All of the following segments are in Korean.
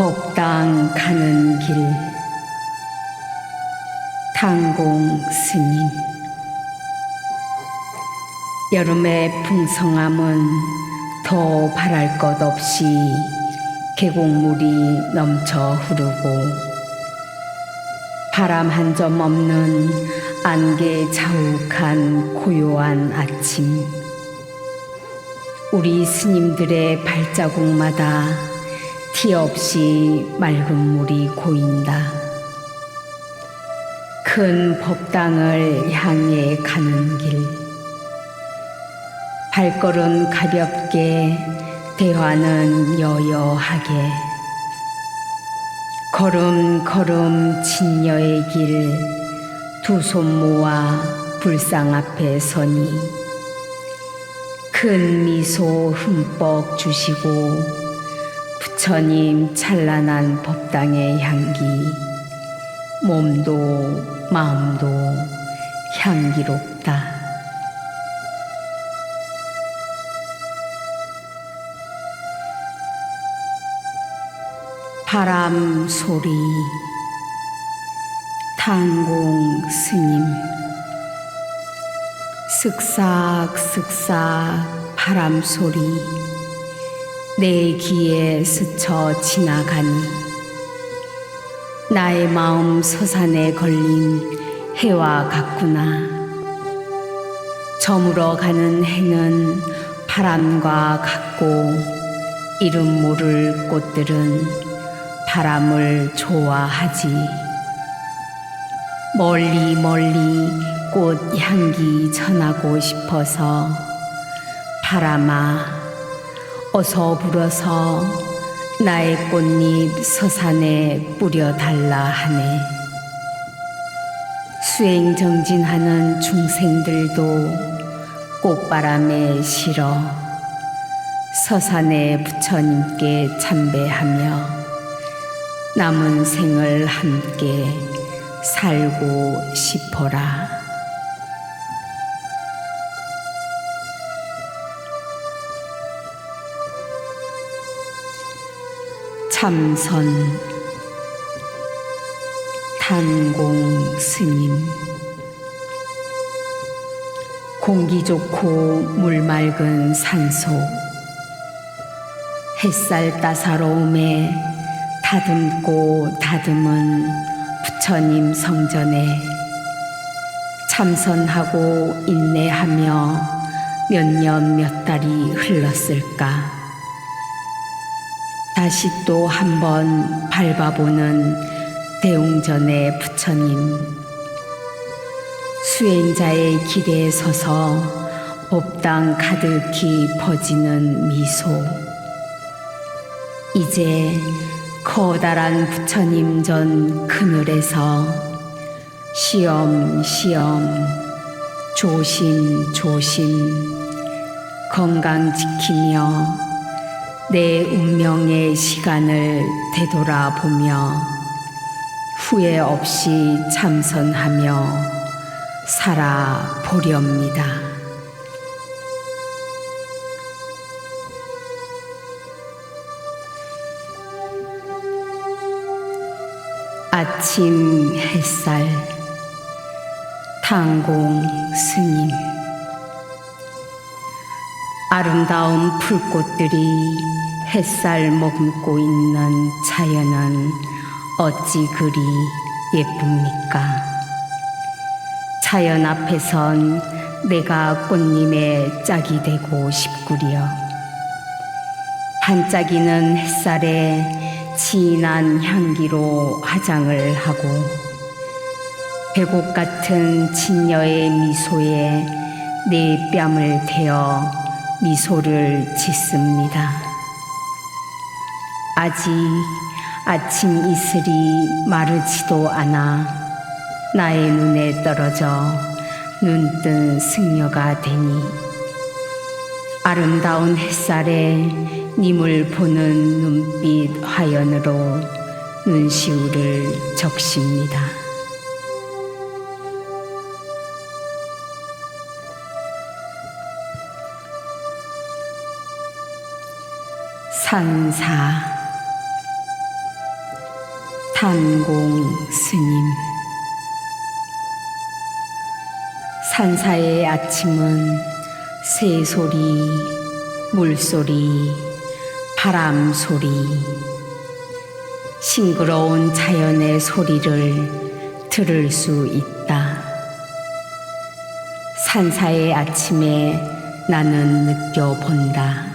법당 가는 길. 탄공 스님. 여름의 풍성함은 더 바랄 것 없이 계곡물이 넘쳐 흐르고 바람 한 점 없는 안개 자욱한 고요한 아침. 우리 스님들의 발자국마다 티 없이 맑은 물이 고인다. 큰 법당을 향해 가는 길. 발걸음 가볍게, 대화는 여여하게. 걸음걸음 진여의 길, 두 손 모아 불상 앞에 서니 큰 미소 흠뻑 주시고 부처님 찬란한 법당의 향기, 몸도 마음도 향기롭다. 바람 소리. 탄공 스님. 쓱싹쓱싹 바람 소리 내 귀에 스쳐 지나가니 나의 마음 서산에 걸린 해와 같구나. 저물어 가는 해는 바람과 같고 이름 모를 꽃들은 바람을 좋아하지. 멀리 멀리 꽃 향기 전하고 싶어서 바람아 어서 불어서 나의 꽃잎 서산에 뿌려달라 하네. 수행정진하는 중생들도 꽃바람에 실어 서산의 부처님께 참배하며 남은 생을 함께 살고 싶어라. 참선. 탄공 스님. 공기 좋고 물 맑은 산속, 햇살 따사로움에 다듬고 다듬은 부처님 성전에 참선하고 인내하며 몇 년 몇 달이 흘렀을까. 다시 또 한 번 밟아보는 대웅전의 부처님. 수행자의 길에 서서 법당 가득히 퍼지는 미소. 이제 커다란 부처님 전 그늘에서 쉬엄쉬엄 조심조심 건강 지키며 내 운명의 시간을 되돌아보며 후회 없이 참선하며 살아보렵니다. 아침 햇살. 탄공 스님. 아름다운 풀꽃들이 햇살 머금고 있는 자연은 어찌 그리 예쁩니까? 자연 앞에선 내가 꽃님의 짝이 되고 싶구려. 반짝이는 햇살에 진한 향기로 화장을 하고 배곡 같은 진여의 미소에 내 뺨을 대어 미소를 짓습니다. 아직 아침 이슬이 마르지도 않아 나의 눈에 떨어져 눈뜬 승려가 되니 아름다운 햇살에 님을 보는 눈빛 화연으로 눈시울을 적십니다. 산사. 탄공 스님. 산사의 아침은 새소리, 물소리, 바람소리, 싱그러운 자연의 소리를 들을 수 있다. 산사의 아침에 나는 느껴본다.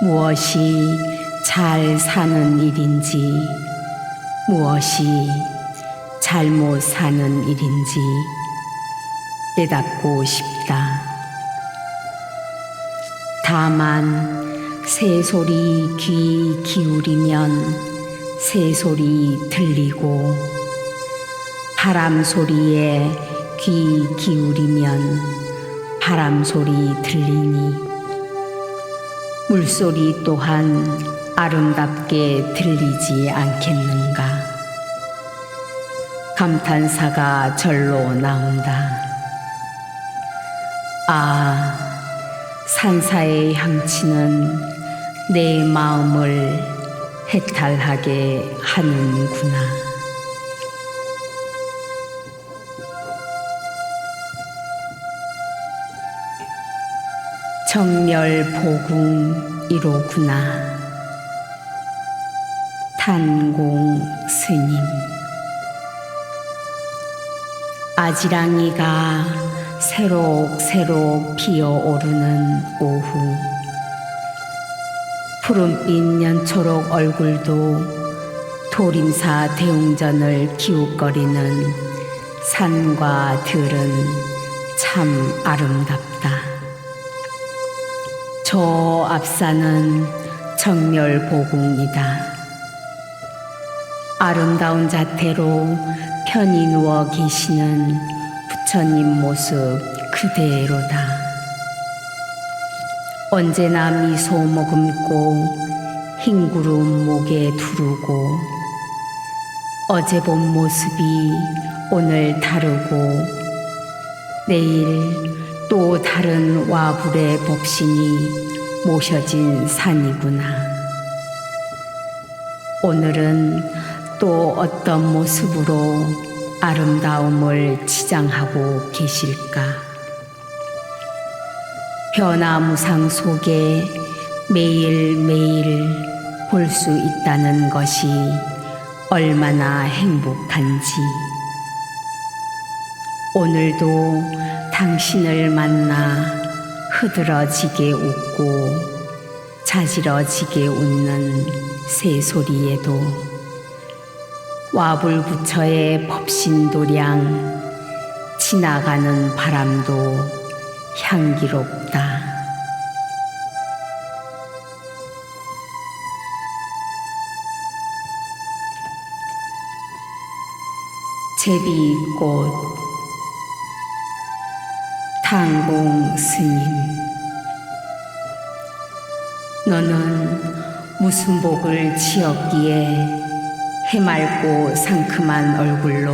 무엇이 잘 사는 일인지, 무엇이 잘못 사는 일인지 깨닫고 싶다. 다만 새소리 귀 기울이면 새소리 들리고, 바람 소리에 귀 기울이면 바람 소리 들리니, 물소리 또한 아름답게 들리지 않겠는가. 감탄사가 절로 나온다. 아, 산사의 향취는 내 마음을 해탈하게 하는구나. 정멸보궁이로구나. 탄공 스님. 아지랑이가 새록새록 피어오르는 오후, 푸른빛 연초록 얼굴도 도림사 대웅전을 기웃거리는 산과 들은 참 아름답다. 저 앞산은 정멸보궁이다. 아름다운 자태로 편히 누워 계시는 부처님 모습 그대로다. 언제나 미소 머금고 흰 구름 목에 두르고, 어제 본 모습이 오늘 다르고 내일 또 다른 와불의 법신이 모셔진 산이구나. 오늘은 또 어떤 모습으로 아름다움을 치장하고 계실까? 변화무상 속에 매일매일 볼 수 있다는 것이 얼마나 행복한지. 오늘도 당신을 만나 흐드러지게 웃고 자지러지게 웃는 새소리에도 와불부처의 법신도량, 지나가는 바람도 향기롭다. 제비꽃. 탄공 스님. 너는 무슨 복을 지었기에 해맑고 상큼한 얼굴로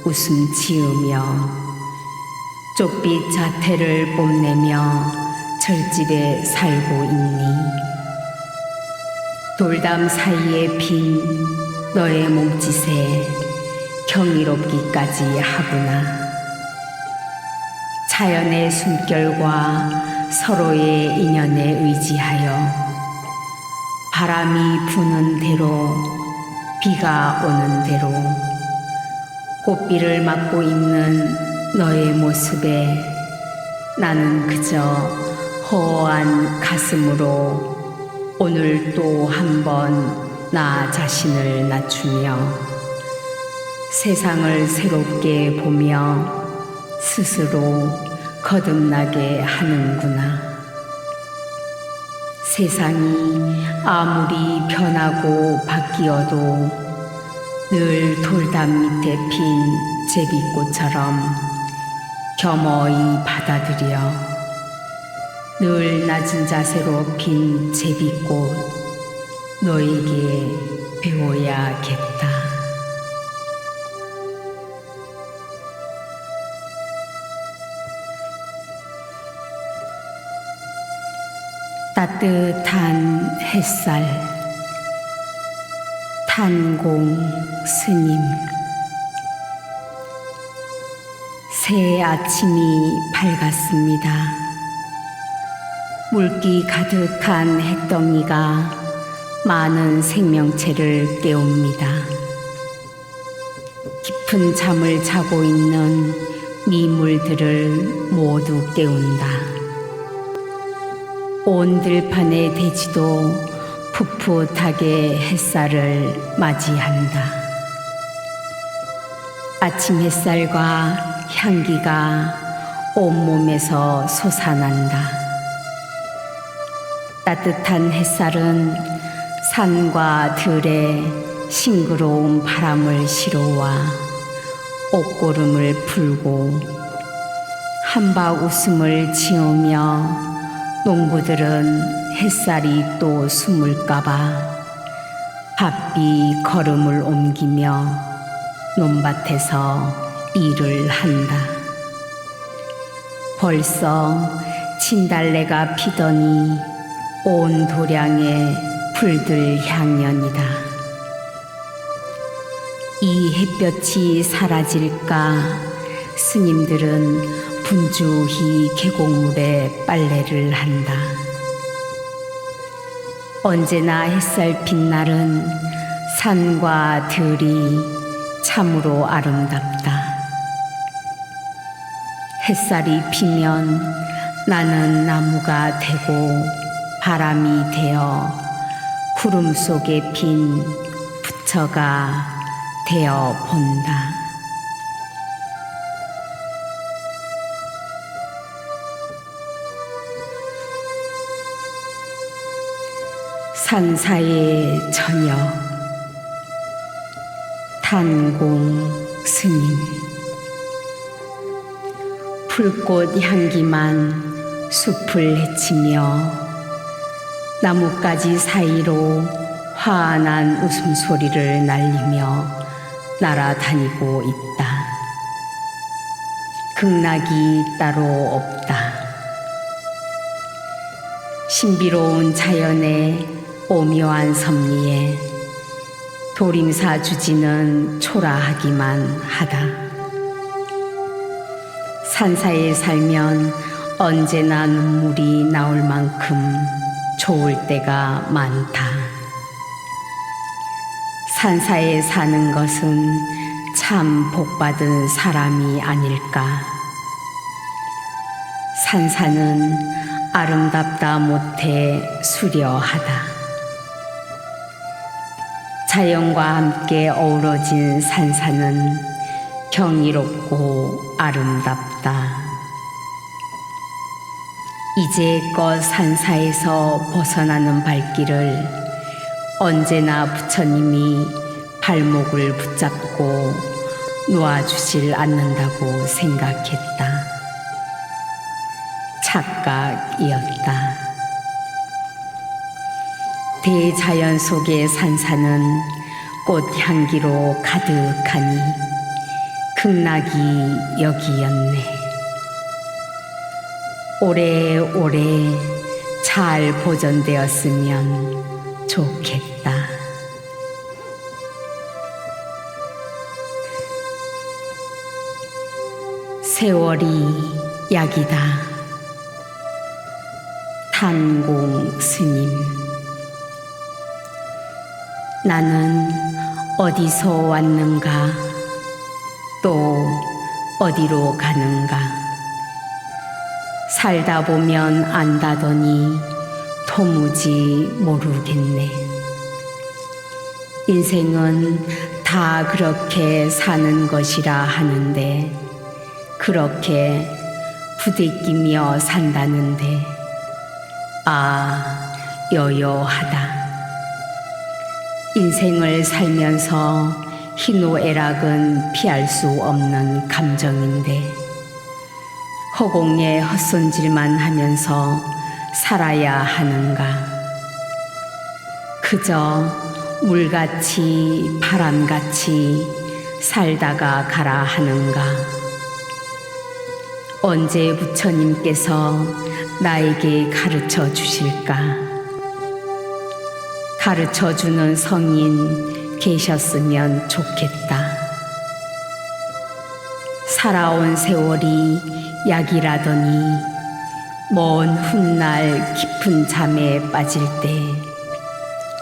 웃음 지으며 쪽빛 자태를 뽐내며 절집에 살고 있니? 돌담 사이에 핀 너의 몸짓에 경이롭기까지 하구나. 자연의 숨결과 서로의 인연에 의지하여 바람이 부는 대로, 비가 오는 대로 꽃비를 맞고 있는 너의 모습에 나는 그저 허한 가슴으로 오늘 또 한 번 나 자신을 낮추며 세상을 새롭게 보며 스스로 거듭나게 하는구나. 세상이 아무리 변하고 바뀌어도 늘 돌담 밑에 핀 제비꽃처럼 겸허히 받아들여 늘 낮은 자세로 핀 제비꽃, 너에게 배워야겠다. 따뜻한 햇살. 탄공 스님. 새 아침이 밝았습니다. 물기 가득한 햇덩이가 많은 생명체를 깨웁니다. 깊은 잠을 자고 있는 미물들을 모두 깨운다. 온 들판의 대지도 풋풋하게 햇살을 맞이한다. 아침 햇살과 향기가 온몸에서 솟아난다. 따뜻한 햇살은 산과 들에 싱그러운 바람을 실어와 옷고름을 풀고 한박 웃음을 지으며 농부들은 햇살이 또 숨을까봐 바삐 걸음을 옮기며 논밭에서 일을 한다. 벌써 진달래가 피더니 온 도량에 풀들 향연이다. 이 햇볕이 사라질까 스님들은 분주히 계곡물에 빨래를 한다. 언제나 햇살 핀 날은 산과 들이 참으로 아름답다. 햇살이 피면 나는 나무가 되고 바람이 되어 구름 속에 핀 부처가 되어 본다. 산사의 저녁. 탄공 스님. 풀꽃 향기만 숲을 헤치며 나뭇가지 사이로 환한 웃음소리를 날리며 날아다니고 있다. 극락이 따로 없다. 신비로운 자연의 오묘한 섭리에 도림사 주지는 초라하기만 하다. 산사에 살면 언제나 눈물이 나올 만큼 좋을 때가 많다. 산사에 사는 것은 참 복받은 사람이 아닐까. 산사는 아름답다 못해 수려하다. 자연과 함께 어우러진 산사는 경이롭고 아름답다. 이제껏 산사에서 벗어나는 발길을 언제나 부처님이 발목을 붙잡고 놓아주질 않는다고 생각했다. 착각이었다. 대자연 속의 산사는 꽃향기로 가득하니 극락이 여기였네. 오래오래 잘 보존되었으면 좋겠다. 세월이 약이다. 탄공 스님. 나는 어디서 왔는가, 또 어디로 가는가. 살다 보면 안다더니 도무지 모르겠네. 인생은 다 그렇게 사는 것이라 하는데 그렇게 부대끼며 산다는데 여여하다. 인생을 살면서 희노애락은 피할 수 없는 감정인데 허공에 헛손질만 하면서 살아야 하는가. 그저 물같이 바람같이 살다가 가라 하는가. 언제 부처님께서 나에게 가르쳐 주실까? 가르쳐 주는 성인 계셨으면 좋겠다. 살아온 세월이 약이라더니 먼 훗날 깊은 잠에 빠질 때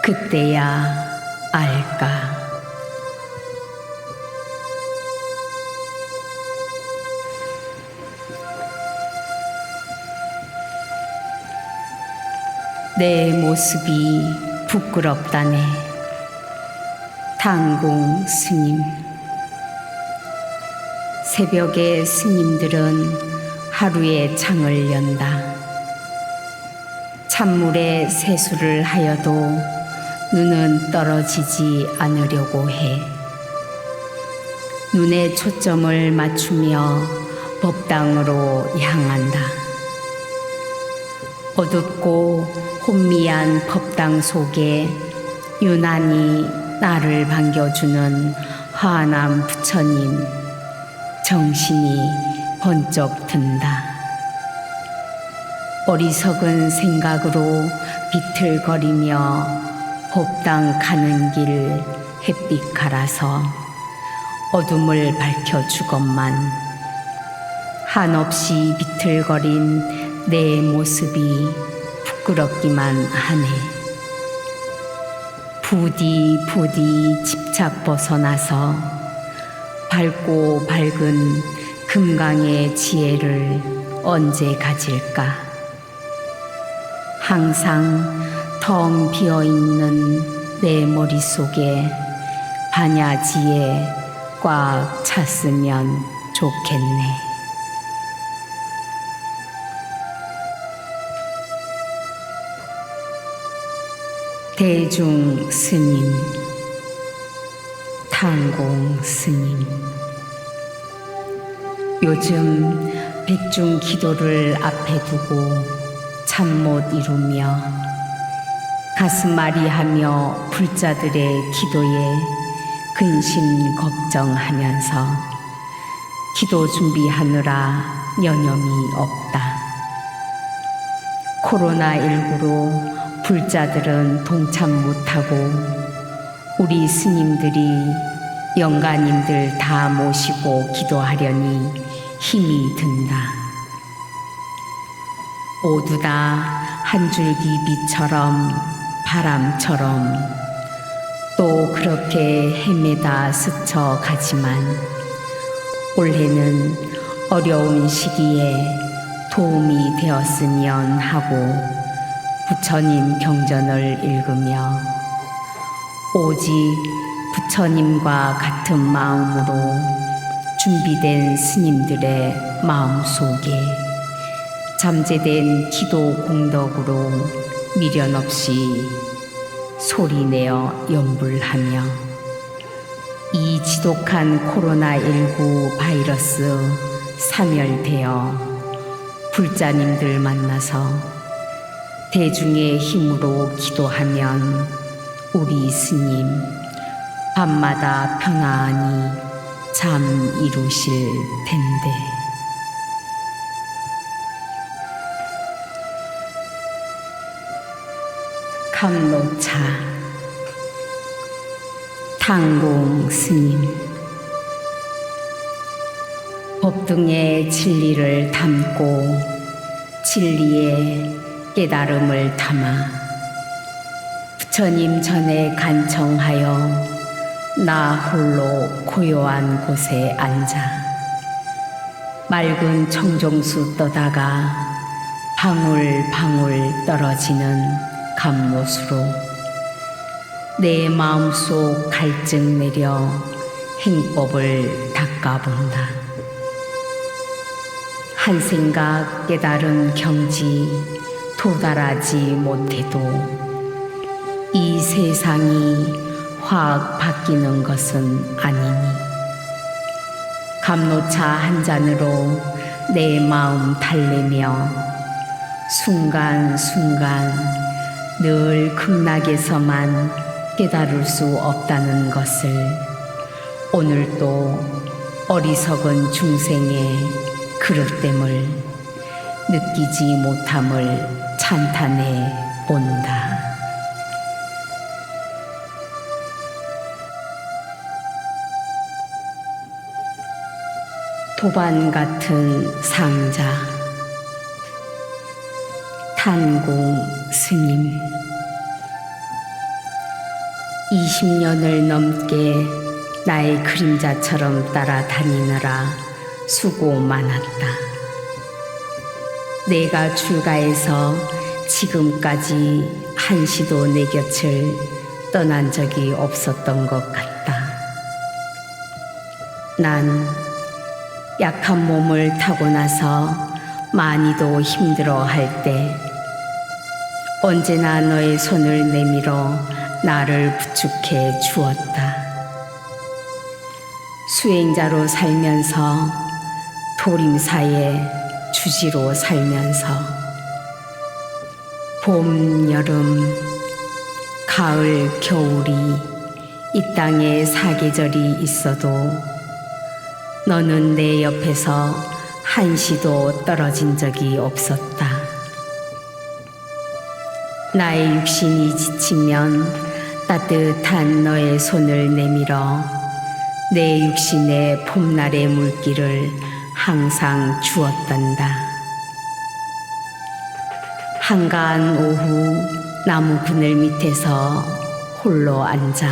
그때야 알까. 내 모습이 부끄럽다네. 당공 스님. 새벽에 스님들은 하루에 창을 연다. 찬물에 세수를 하여도 눈은 떨어지지 않으려고 해. 눈에 초점을 맞추며 법당으로 향한다. 어둡고 혼미한 법당 속에 유난히 나를 반겨주는 화남 부처님 정신이 번쩍 든다. 어리석은 생각으로 비틀거리며 법당 가는 길 햇빛 갈아서 어둠을 밝혀주건만 한없이 비틀거린 내 모습이 부끄럽기만 하네. 부디 집착 벗어나서 밝고 밝은 금강의 지혜를 언제 가질까? 항상 텅 비어있는 내 머릿속에 반야지에 꽉 찼으면 좋겠네. 대중 스님, 당공 스님. 요즘 백중 기도를 앞에 두고 잠 못 이루며 가슴앓이하며 불자들의 기도에 근심 걱정하면서 기도 준비하느라 여념이 없다. 코로나19로 불자들은 동참 못하고 우리 스님들이 영가님들 다 모시고 기도하려니 힘이 든다. 모두 다 한 줄기 빛처럼 바람처럼 또 그렇게 헤매다 스쳐가지만 올해는 어려운 시기에 도움이 되었으면 하고 부처님 경전을 읽으며 오직 부처님과 같은 마음으로 준비된 스님들의 마음속에 잠재된 기도 공덕으로 미련 없이 소리내어 염불하며 이 지독한 코로나19 바이러스 사멸되어 불자님들 만나서 대중의 힘으로 기도하면 우리 스님 밤마다 평안히 잠 이루실 텐데. 감로차. 당공 스님. 법등의 진리를 담고 진리의 깨달음을 담아 부처님 전에 간청하여 나 홀로 고요한 곳에 앉아 맑은 청정수 떠다가 방울방울 떨어지는 감로수로 내 마음속 갈증 내려 행법을 닦아본다. 한 생각 깨달은 경지 도달하지 못해도 이 세상이 확 바뀌는 것은 아니니 감로차 한 잔으로 내 마음 달래며 순간순간 늘 극락에서만 깨달을 수 없다는 것을 오늘도 어리석은 중생의 그릇됨을 느끼지 못함을 찬탄해 본다. 도반 같은 상자. 탄공 스님. 20년을 넘게 나의 그림자처럼 따라다니느라 수고 많았다. 내가 출가해서 지금까지 한시도 내 곁을 떠난 적이 없었던 것 같다. 난 약한 몸을 타고 나서 많이도 힘들어할 때 언제나 너의 손을 내밀어 나를 부축해 주었다. 수행자로 살면서 도림사의 주지로 살면서 봄, 여름, 가을, 겨울이 이 땅에 사계절이 있어도 너는 내 옆에서 한시도 떨어진 적이 없었다. 나의 육신이 지치면 따뜻한 너의 손을 내밀어 내 육신의 봄날의 물기를 항상 주었단다. 한가한 오후 나무 그늘 밑에서 홀로 앉아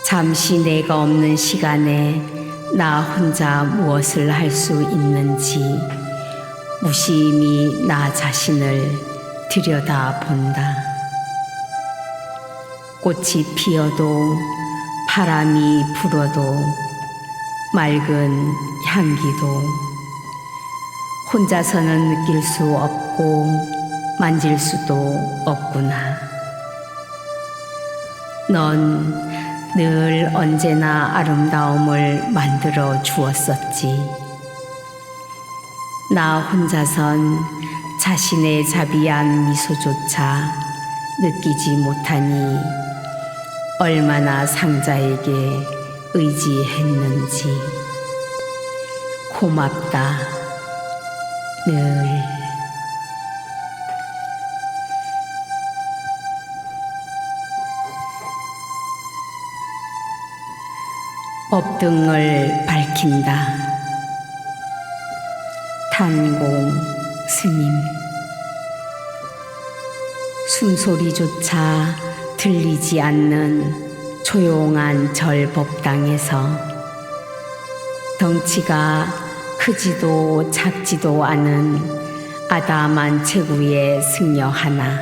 잠시 내가 없는 시간에 나 혼자 무엇을 할 수 있는지 무심히 나 자신을 들여다본다. 꽃이 피어도 바람이 불어도 맑은 향기도 혼자서는 느낄 수 없고 만질 수도 없구나. 넌 늘 언제나 아름다움을 만들어 주었었지. 나 혼자선 자신의 자비한 미소조차 느끼지 못하니 얼마나 상자에게 의지했는지. 고맙다, 늘. 업등을 밝힌다. 탄공 스님. 숨소리조차 들리지 않는 조용한 절법당에서 덩치가 크지도 작지도 않은 아담한 체구의 승려 하나.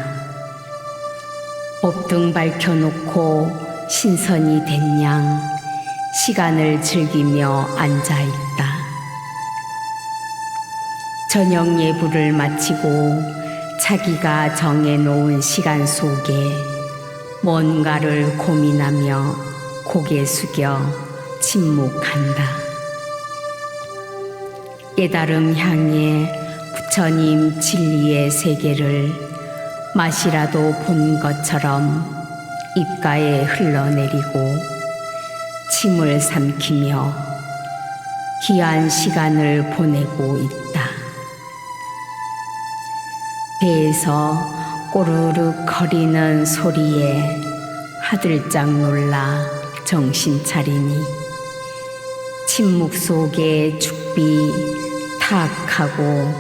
업등 밝혀놓고 신선이 된 양 시간을 즐기며 앉아있다. 저녁 예불을 마치고 자기가 정해놓은 시간 속에 뭔가를 고민하며 고개 숙여 침묵한다. 깨달음 향해 부처님 진리의 세계를 맛이라도 본 것처럼 입가에 흘러내리고 침을 삼키며 귀한 시간을 보내고 있다. 배에서 꼬르륵 거리는 소리에 하들짝 놀라 정신 차리니 침묵 속에 죽비 탁 하고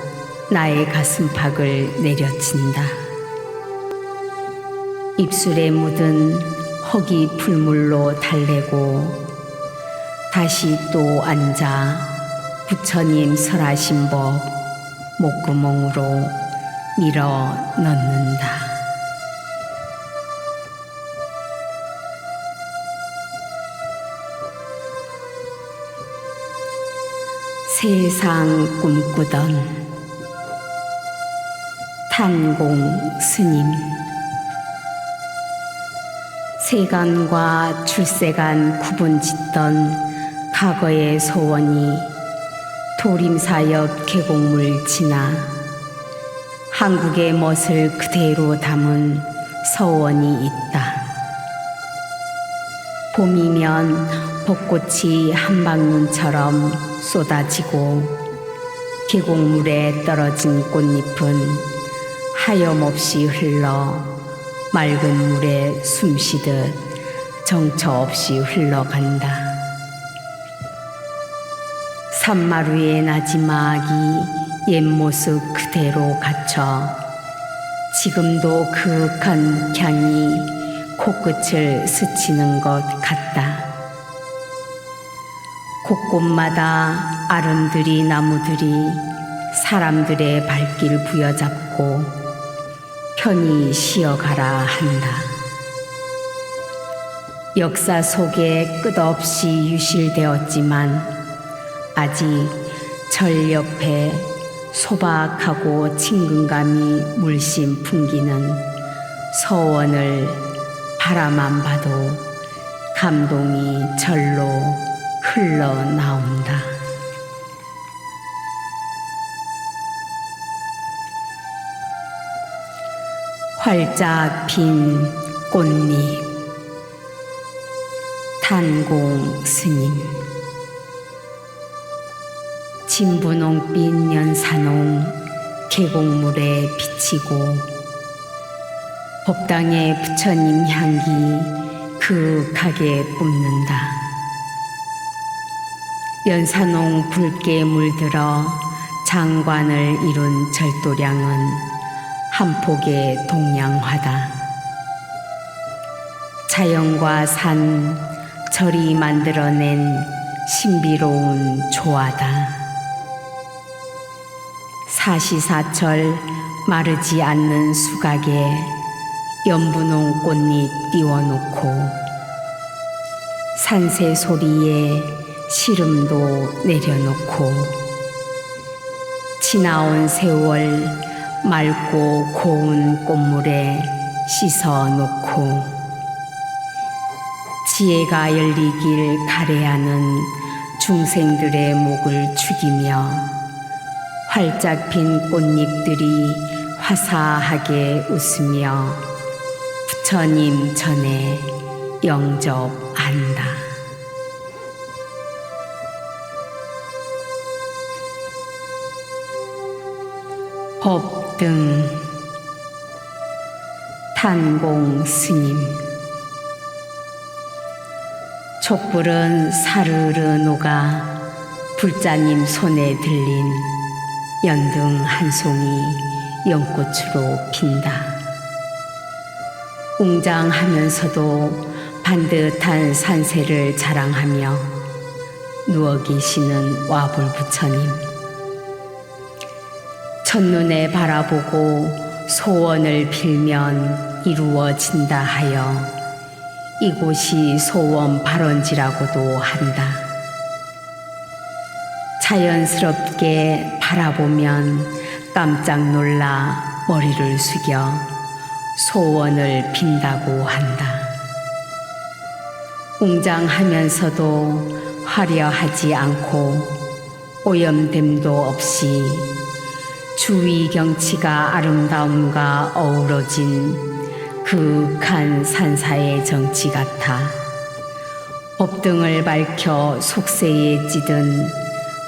나의 가슴팍을 내려친다. 입술에 묻은 허기 풀물로 달래고 다시 또 앉아 부처님 설하신 법 목구멍으로 밀어 넣는다. 세상 꿈꾸던 탄공 스님. 세간과 출세간 구분짓던 과거의 소원이 도림사 옆 계곡물 지나 한국의 멋을 그대로 담은 서원이 있다. 봄이면 벚꽃이 한방눈처럼 쏟아지고 계곡물에 떨어진 꽃잎은 하염없이 흘러 맑은 물에 숨쉬듯 정처 없이 흘러간다. 산마루의 나지막이 옛 모습 그대로 갇혀 지금도 그윽한 향이 코끝을 스치는 것 같다. 곳곳마다 아름드리 나무들이 사람들의 발길 부여잡고 편히 쉬어가라 한다. 역사 속에 끝없이 유실되었지만 아직 절 옆에 소박하고 친근감이 물씬 풍기는 서원을 바라만 봐도 감동이 절로 흘러나온다. 활짝 핀 꽃잎 탄공 스님. 진분홍빛 연산홍 계곡물에 비치고 법당의 부처님 향기 그윽하게 뿜는다. 연산홍 붉게 물들어 장관을 이룬 절도량은 한 폭의 동양화다. 자연과 산, 절이 만들어낸 신비로운 조화다. 사시사철 마르지 않는 수각에 연분홍 꽃잎 띄워놓고 산새 소리에 시름도 내려놓고 지나온 세월 맑고 고운 꽃물에 씻어놓고 지혜가 열리길 가래하는 중생들의 목을 축이며 활짝 핀 꽃잎들이 화사하게 웃으며 부처님 전에 영접한다. 법등 탄공 스님. 촛불은 사르르 녹아 불자님 손에 들린 연등 한 송이 연꽃으로 핀다. 웅장하면서도 반듯한 산세를 자랑하며 누워 계시는 와불 부처님. 첫눈에 바라보고 소원을 빌면 이루어진다 하여 이곳이 소원 발원지라고도 한다. 자연스럽게 바라보면 깜짝 놀라 머리를 숙여 소원을 빈다고 한다. 웅장하면서도 화려하지 않고 오염됨도 없이 주위 경치가 아름다움과 어우러진 그윽한 산사의 정치 같아 법등을 밝혀 속세에 찌든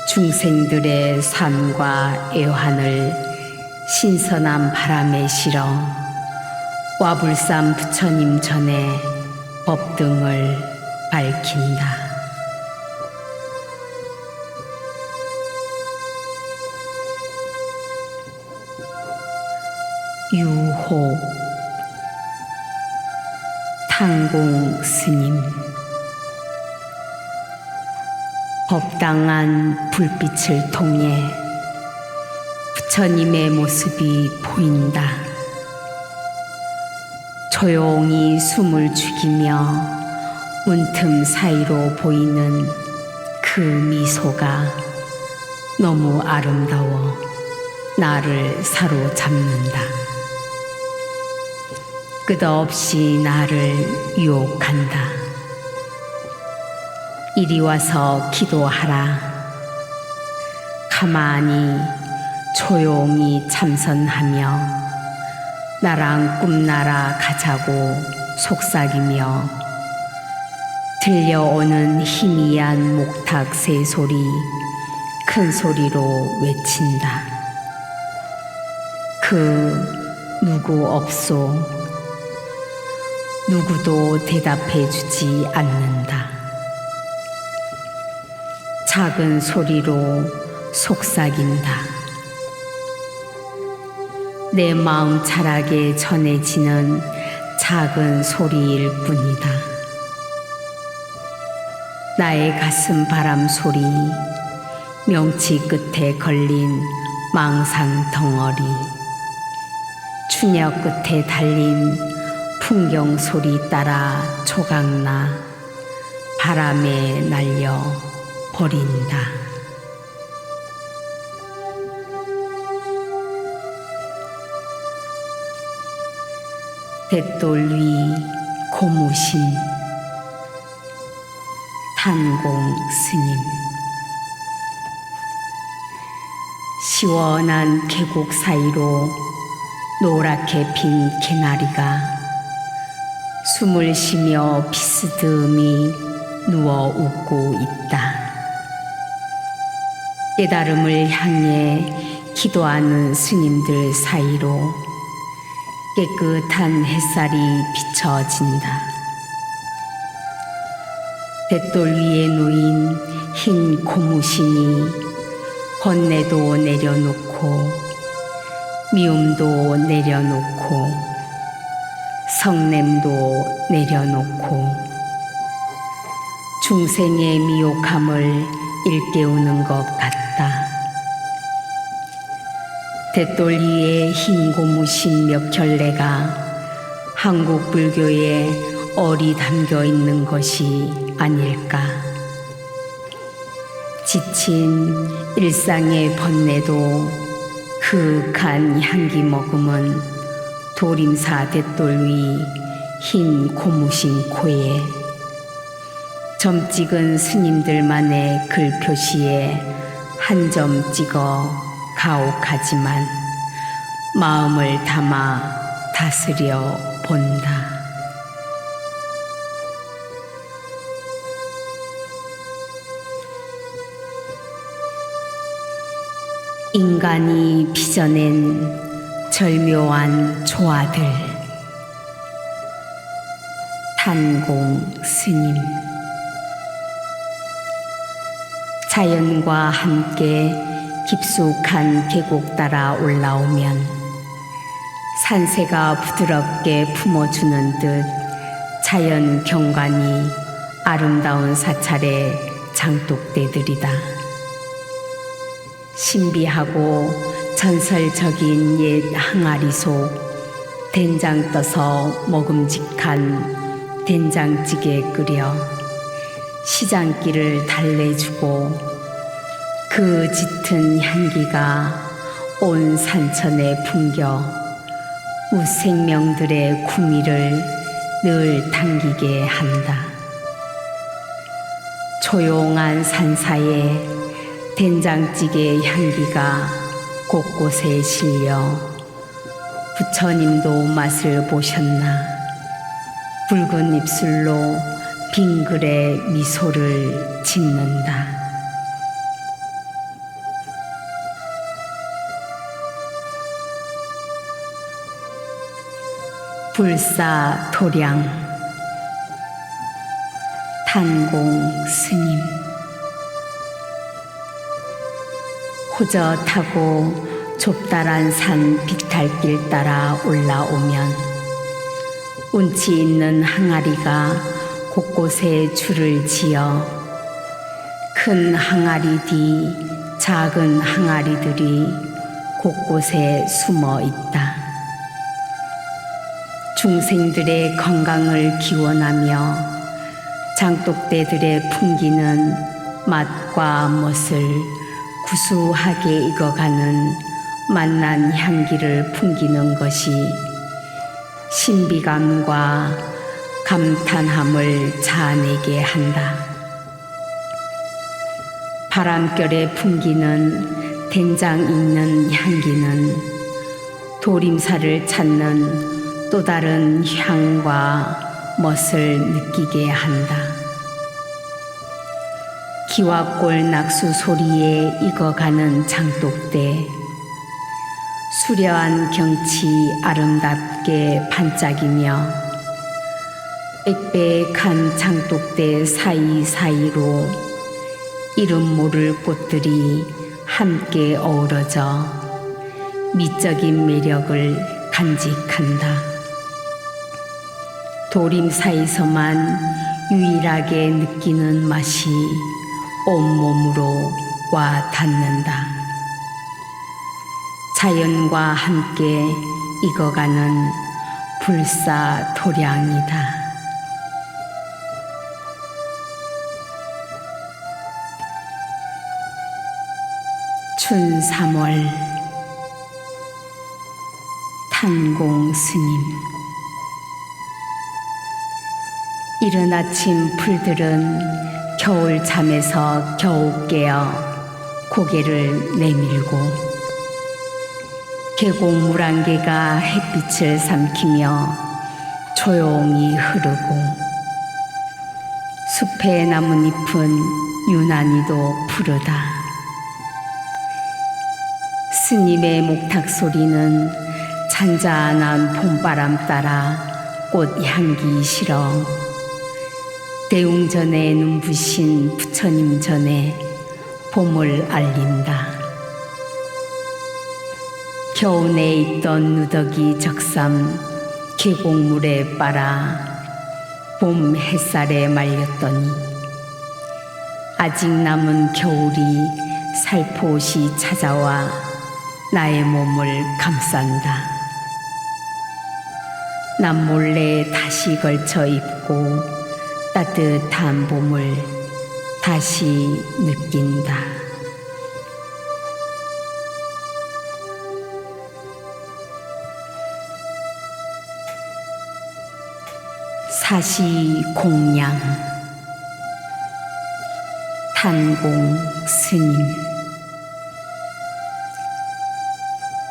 중생들의 삶과 애환을 신선한 바람에 실어 와불산 부처님 전에 법등을 밝힌다. 유호 탄공 스님. 법당한 불빛을 통해 부처님의 모습이 보인다. 조용히 숨을 죽이며 문틈 사이로 보이는 그 미소가 너무 아름다워 나를 사로잡는다. 끝없이 나를 유혹한다. 이리 와서 기도하라. 가만히 조용히 참선하며 나랑 꿈나라 가자고 속삭이며 들려오는 희미한 목탁 새소리 큰 소리로 외친다. 그 누구 없소. 누구도 대답해 주지 않는다. 작은 소리로 속삭인다. 내 마음 자락에 전해지는 작은 소리일 뿐이다. 나의 가슴 바람 소리, 명치 끝에 걸린 망상 덩어리, 추녀 끝에 달린 풍경 소리 따라 조각나 바람에 날려 버린다. 뱃돌 위 고무신 탄공 스님. 시원한 계곡 사이로 노랗게 핀 개나리가 숨을 쉬며 비스듬히 누워 웃고 있다. 깨달음을 향해 기도하는 스님들 사이로 깨끗한 햇살이 비춰진다. 뱃돌 위에 놓인 흰 고무신이 번뇌도 내려놓고 미움도 내려놓고 성냄도 내려놓고 중생의 미혹함을 일깨우는 것 같다. 뱃돌 위에 흰 고무신 몇 켤레가 한국 불교에 얼이 담겨 있는 것이 아닐까. 지친 일상의 번뇌도 그윽한 향기 머금은 도림사 뱃돌 위 흰 고무신 코에 점 찍은 스님들만의 글 표시에 한 점 찍어 가혹하지만 마음을 담아 다스려 본다. 인간이 빚어낸 절묘한 조화들. 탄공 스님. 자연과 함께 깊숙한 계곡 따라 올라오면 산새가 부드럽게 품어주는 듯 자연 경관이 아름다운 사찰의 장독대들이다. 신비하고 전설적인 옛 항아리 속 된장 떠서 먹음직한 된장찌개 끓여 시장길을 달래주고 그 짙은 향기가 온 산천에 풍겨 무생명들의 구미를 늘 당기게 한다. 조용한 산사에 된장찌개 향기가 곳곳에 실려 부처님도 맛을 보셨나 붉은 입술로 빙글에 미소를 짓는다. 불사토량. 탄공 스님. 호젓하고 좁다란 산 비탈길 따라 올라오면 운치 있는 항아리가 곳곳에 줄을 지어 큰 항아리 뒤 작은 항아리들이 곳곳에 숨어 있다. 중생들의 건강을 기원하며 장독대들의 풍기는 맛과 멋을 구수하게 익어가는 맛난 향기를 풍기는 것이 신비감과 감탄함을 자아내게 한다. 바람결에 풍기는 된장 익는 향기는 도림사를 찾는 또 다른 향과 멋을 느끼게 한다. 기와골 낙수 소리에 익어가는 장독대, 수려한 경치 아름답게 반짝이며 빽빽한 장독대 사이사이로 이름 모를 꽃들이 함께 어우러져 미적인 매력을 간직한다. 도림 사이서만 유일하게 느끼는 맛이 온몸으로 와 닿는다. 자연과 함께 익어가는 불사토량이다. 춘 3월 탄공 스님. 이른 아침 풀들은 겨울 잠에서 겨우 깨어 고개를 내밀고 계곡 물안개가 햇빛을 삼키며 조용히 흐르고 숲의 나뭇잎은 유난히도 푸르다. 스님의 목탁 소리는 잔잔한 봄바람 따라 꽃향기 실어 대웅전에 눈부신 부처님 전에 봄을 알린다. 겨우내 있던 누더기 적삼 계곡물에 빨아 봄 햇살에 말렸더니 아직 남은 겨울이 살포시 찾아와 나의 몸을 감싼다. 남몰래 다시 걸쳐 입고 따뜻한 봄을 다시 느낀다. 사시공양. 탄공 스님.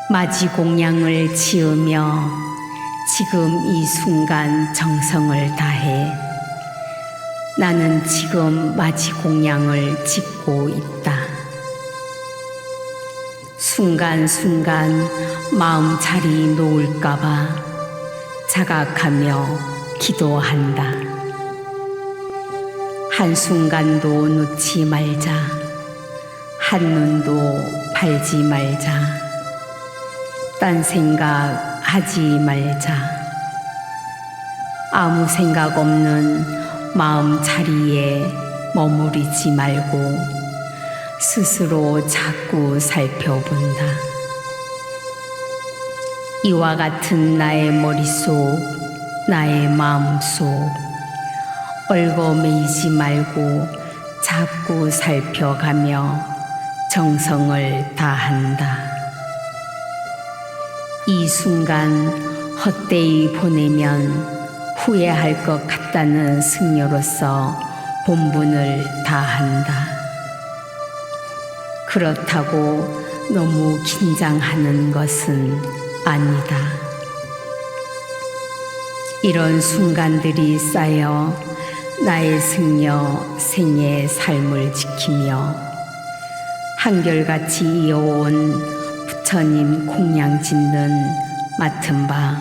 마지공양을 지으며 지금 이 순간 정성을 다해 나는 지금 마지공양을 짓고 있다. 순간순간 마음 자리 놓을까봐 자각하며 기도한다. 한순간도 놓지 말자. 한눈도 팔지 말자. 딴 생각 하지 말자. 아무 생각 없는 마음 자리에 머무르지 말고 스스로 자꾸 살펴본다. 이와 같은 나의 머릿속, 나의 마음속 얽어매이지 말고 자꾸 살펴가며 정성을 다한다. 이 순간 헛되이 보내면 후회할 것 같다는 승려로서 본분을 다한다. 그렇다고 너무 긴장하는 것은 아니다. 이런 순간들이 쌓여 나의 승려 생의 삶을 지키며 한결같이 이어온 부처님 공양 짓는 맡은 바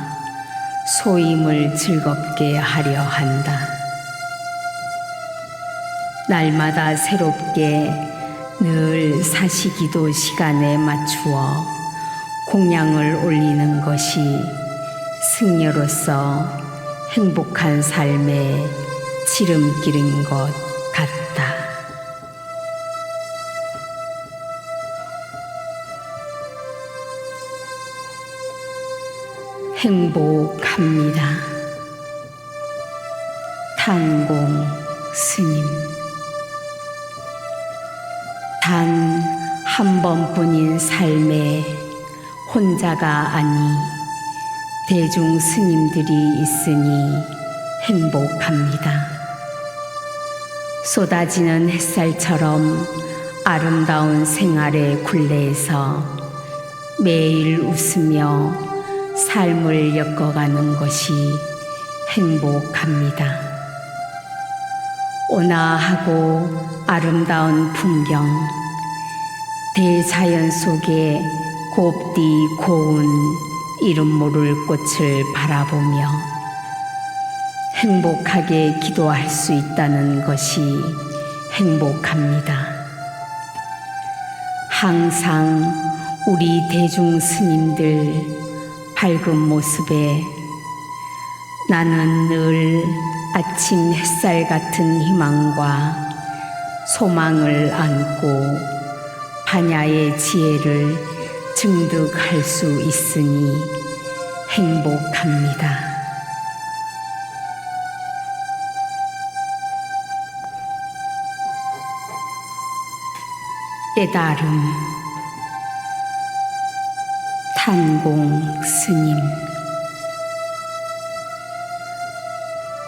소임을 즐겁게 하려 한다. 날마다 새롭게 늘 사시기도 시간에 맞추어 공양을 올리는 것이 승려로서 행복한 삶의 지름길인 것 같다. 행복합니다. 탄공 스님. 단 한 번뿐인 삶에 혼자가 아니 대중 스님들이 있으니 행복합니다. 쏟아지는 햇살처럼 아름다운 생활의 굴레에서 매일 웃으며 삶을 엮어가는 것이 행복합니다. 온화하고 아름다운 풍경, 대자연 속에 곱디 고운 이름 모를 꽃을 바라보며 행복하게 기도할 수 있다는 것이 행복합니다. 항상 우리 대중 스님들 밝은 모습에 나는 늘 아침 햇살 같은 희망과 소망을 안고 반야의 지혜를 증득할 수 있으니 행복합니다. 깨달음. 탄공 스님.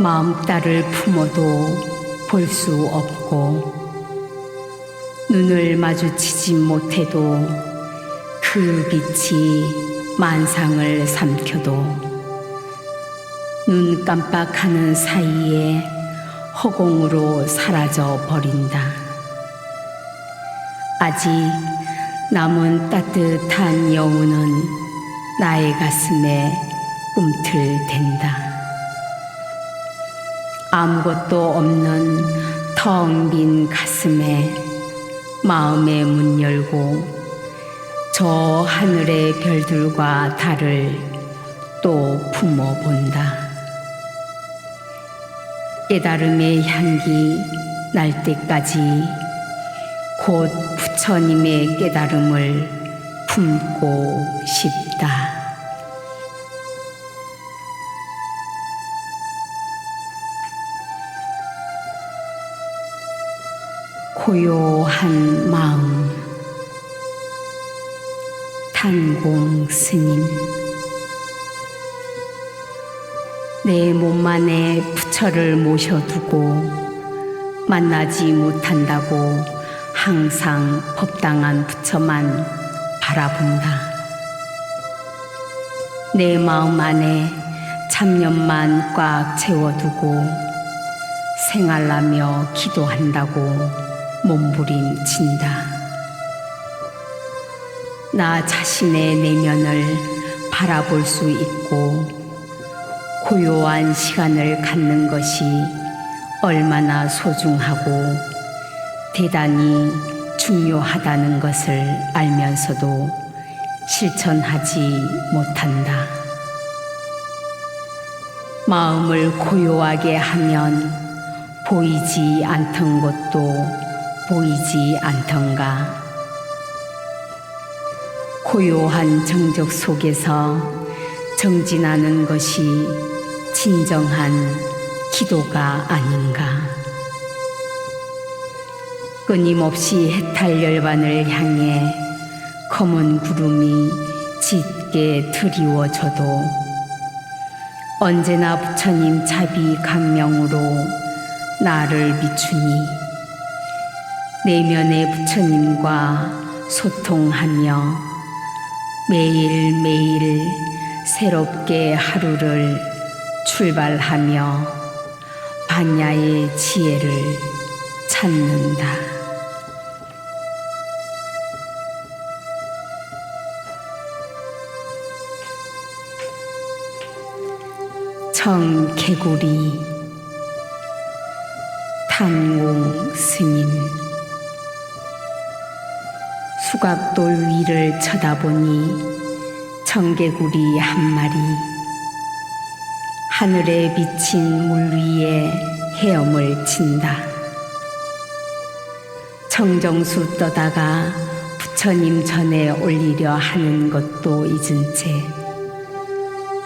마음딸을 품어도 볼 수 없고 눈을 마주치지 못해도 그 빛이 만상을 삼켜도 눈 깜빡하는 사이에 허공으로 사라져 버린다. 아직 남은 따뜻한 여운은 나의 가슴에 꿈틀댄다. 아무것도 없는 텅 빈 가슴에 마음의 문 열고 저 하늘의 별들과 달을 또 품어본다. 깨달음의 향기 날 때까지 곧 부처님의 깨달음을 품고 싶다. 고요한 마음. 탄공 스님. 내 몸 안에 부처를 모셔두고 만나지 못한다고 항상 법당한 부처만 바라본다. 내 마음 안에 잡념만 꽉 채워두고 생활하며 기도한다고 몸부림친다. 나 자신의 내면을 바라볼 수 있고 고요한 시간을 갖는 것이 얼마나 소중하고 대단히 중요하다는 것을 알면서도 실천하지 못한다. 마음을 고요하게 하면 보이지 않던 것도 보이지 않던가. 고요한 정적 속에서 정진하는 것이 진정한 기도가 아닌가. 끊임없이 해탈 열반을 향해 검은 구름이 짙게 드리워져도 언제나 부처님 자비 감명으로 나를 비추니 내면의 부처님과 소통하며 매일매일 새롭게 하루를 출발하며 반야의 지혜를 찾는다. 청개구리. 탄공 스님. 수각돌 위를 쳐다보니 청개구리 한 마리 하늘에 비친 물 위에 헤엄을 친다. 청정수 떠다가 부처님 전에 올리려 하는 것도 잊은 채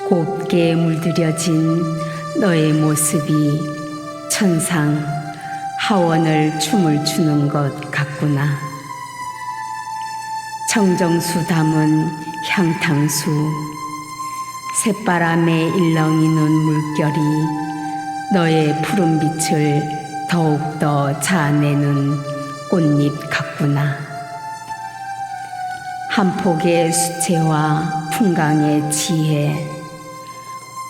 곱게 물들여진 너의 모습이 천상 하원을 춤을 추는 것 같구나. 청정수 담은 향탕수, 새바람에 일렁이는 물결이 너의 푸른빛을 더욱더 자아내는 꽃잎 같구나. 한 폭의 수채화 풍광의 지혜,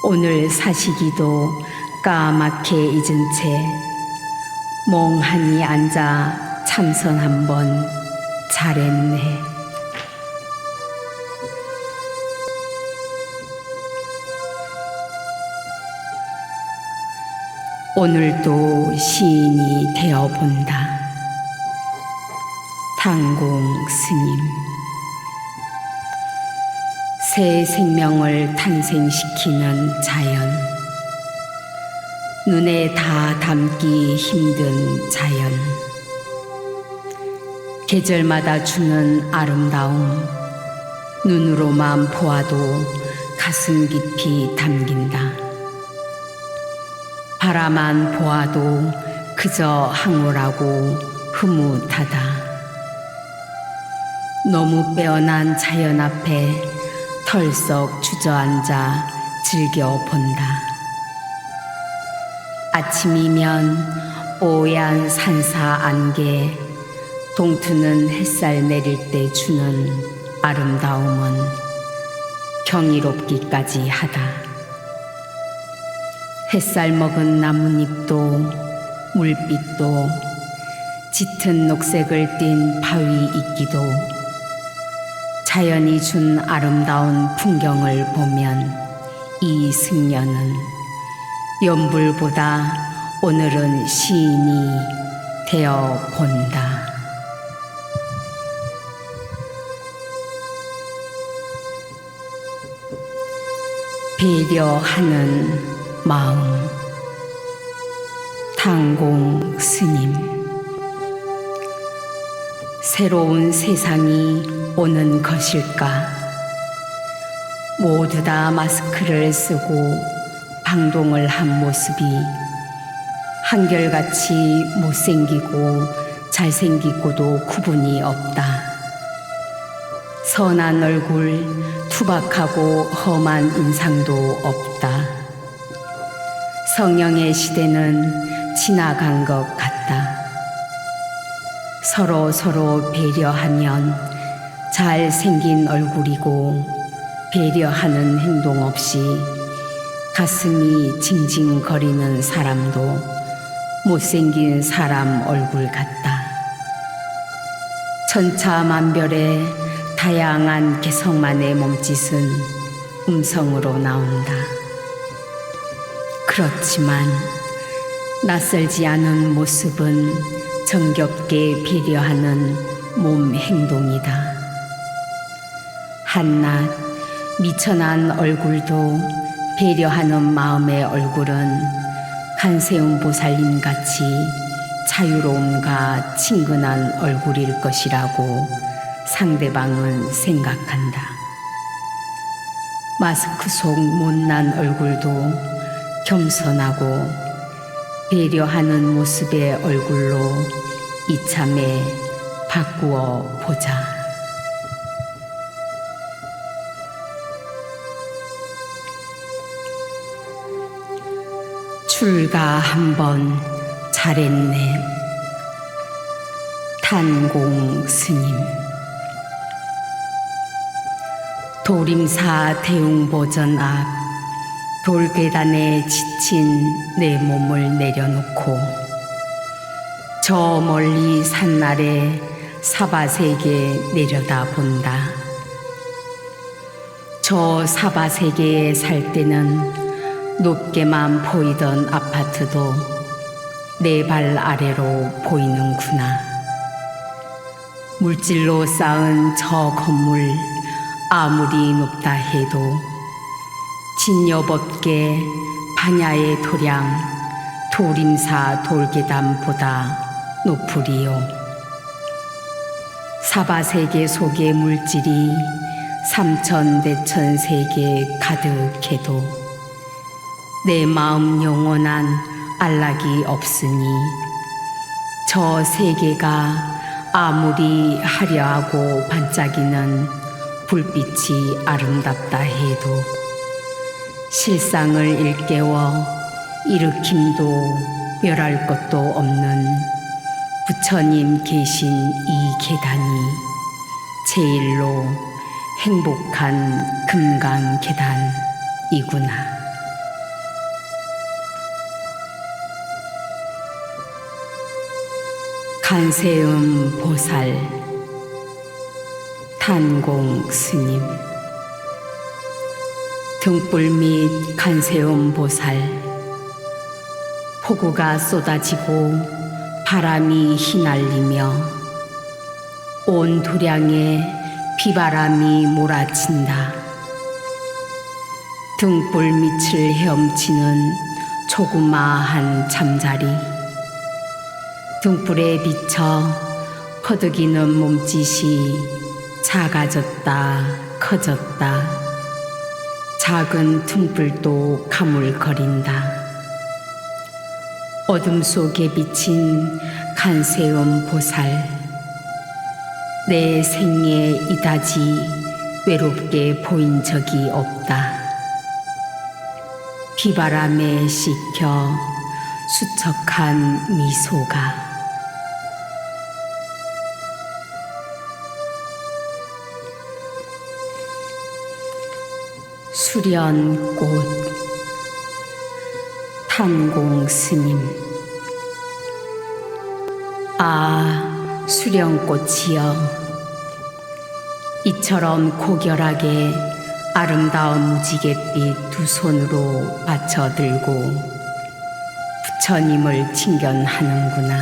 오늘 사시기도 까맣게 잊은 채 멍하니 앉아 참선 한번 잘했네. 오늘도 시인이 되어본다. 탄공 스님. 새 생명을 탄생시키는 자연, 눈에 다 담기 힘든 자연, 계절마다 주는 아름다움, 눈으로만 보아도 가슴 깊이 담긴다. 바라만 보아도 그저 황홀하고 흐뭇하다. 너무 빼어난 자연 앞에 털썩 주저앉아 즐겨본다. 아침이면 뽀얀 산사 안개, 동트는 햇살 내릴 때 주는 아름다움은 경이롭기까지 하다. 햇살 먹은 나뭇잎도 물빛도 짙은 녹색을 띤 바위 잇기도 자연이 준 아름다운 풍경을 보면 이 승려는 연불보다 오늘은 시인이 되어 본다. 배려하는 마음. 탄공 스님. 새로운 세상이 오는 것일까? 모두 다 마스크를 쓰고 방동을 한 모습이 한결같이 못생기고 잘생기고도 구분이 없다. 선한 얼굴, 투박하고 험한 인상도 없다. 성령의 시대는 지나간 것 같다. 서로 배려하면 잘생긴 얼굴이고 배려하는 행동 없이 가슴이 징징거리는 사람도 못생긴 사람 얼굴 같다. 천차만별의 다양한 개성만의 몸짓은 음성으로 나온다. 그렇지만 낯설지 않은 모습은 정겹게 배려하는 몸 행동이다. 한낱 미천한 얼굴도 배려하는 마음의 얼굴은 간세음 보살님 같이 자유로움과 친근한 얼굴일 것이라고 상대방은 생각한다. 마스크 속 못난 얼굴도 겸손하고 배려하는 모습의 얼굴로 이참에 바꾸어 보자. 출가 한번 잘했네. 탄공 스님. 도림사 대웅보전 앞 돌계단에 지친 내 몸을 내려놓고 저 멀리 산 아래 사바세계 내려다 본다. 저 사바세계에 살 때는 높게만 보이던 아파트도 내 발 아래로 보이는구나. 물질로 쌓은 저 건물 아무리 높다 해도 진여법계 반야의 도량 도림사 돌계단보다 높으리요. 사바세계 속의 물질이 삼천대천 세계 가득해도 내 마음 영원한 안락이 없으니 저 세계가 아무리 화려하고 반짝이는 불빛이 아름답다 해도 실상을 일깨워 일으킴도 멸할 것도 없는 부처님 계신 이 계단이 제일로 행복한 금강 계단이구나. 간세음 보살. 탄공 스님. 등불 및 간세음 보살. 폭우가 쏟아지고 바람이 휘날리며 온 도량에 비바람이 몰아친다. 등불 밑을 헤엄치는 조그마한 잠자리. 등불에 비쳐 퍼득이는 몸짓이 작아졌다 커졌다. 작은 등불도 가물거린다. 어둠 속에 비친 간세음 보살. 내 생에 이다지 외롭게 보인 적이 없다. 비바람에 씻겨 수척한 미소가. 수련꽃. 탄공 스님. 아, 수련꽃이여, 이처럼 고결하게 아름다운 무지갯빛 두 손으로 받쳐 들고 부처님을 칭견하는구나.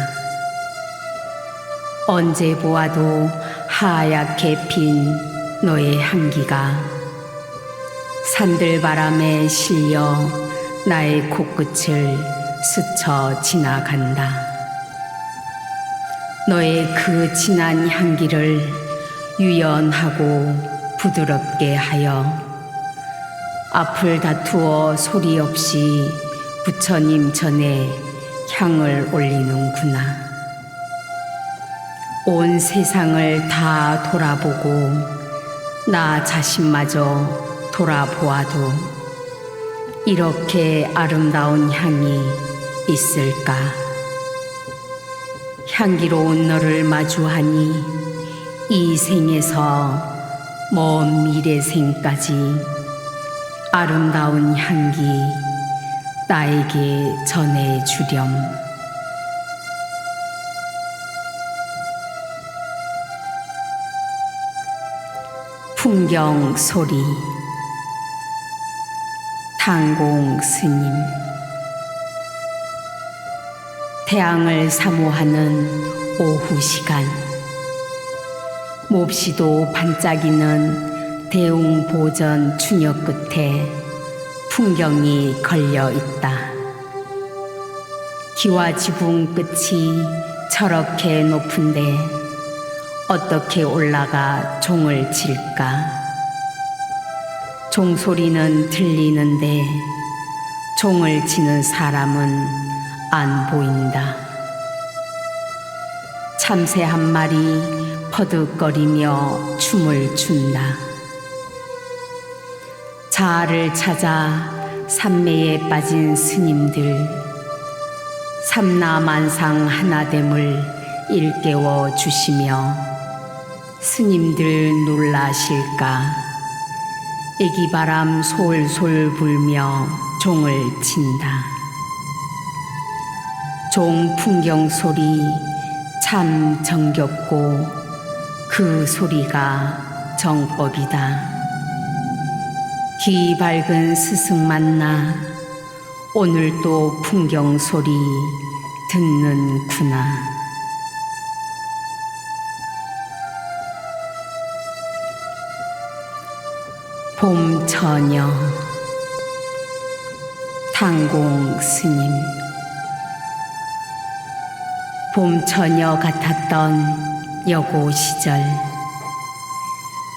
언제 보아도 하얗게 핀 너의 향기가 산들바람에 실려 나의 코끝을 스쳐 지나간다. 너의 그 진한 향기를 유연하고 부드럽게 하여 앞을 다투어 소리 없이 부처님 전에 향을 올리는구나. 온 세상을 다 돌아보고 나 자신마저 돌아보아도 이렇게 아름다운 향이 있을까? 향기로운 너를 마주하니 이 생에서 먼 미래 생까지 아름다운 향기 나에게 전해주렴. 풍경 소리. 탄공 스님. 태양을 사모하는 오후 시간. 몹시도 반짝이는 대웅보전 추녀 끝에 풍경이 걸려 있다. 기와지붕 끝이 저렇게 높은데 어떻게 올라가 종을 칠까? 종소리는 들리는데 종을 치는 사람은 안 보인다. 참새 한 마리 퍼득거리며 춤을 춘다. 자아를 찾아 산매에 빠진 스님들, 삼라만상 하나됨을 일깨워 주시며 스님들 놀라실까? 애기바람 솔솔 불며 종을 친다. 종 풍경 소리 참 정겹고 그 소리가 정법이다. 귀 밝은 스승 만나 오늘도 풍경 소리 듣는구나. 봄 처녀. 탄공 스님. 봄 처녀 같았던 여고 시절,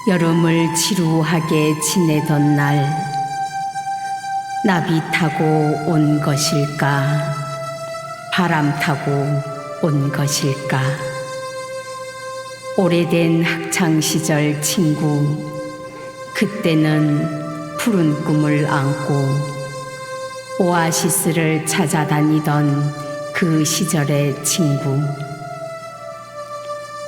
여름을 지루하게 지내던 날, 나비 타고 온 것일까? 바람 타고 온 것일까? 오래된 학창시절 친구, 그때는 푸른 꿈을 안고 오아시스를 찾아다니던 그 시절의 친구.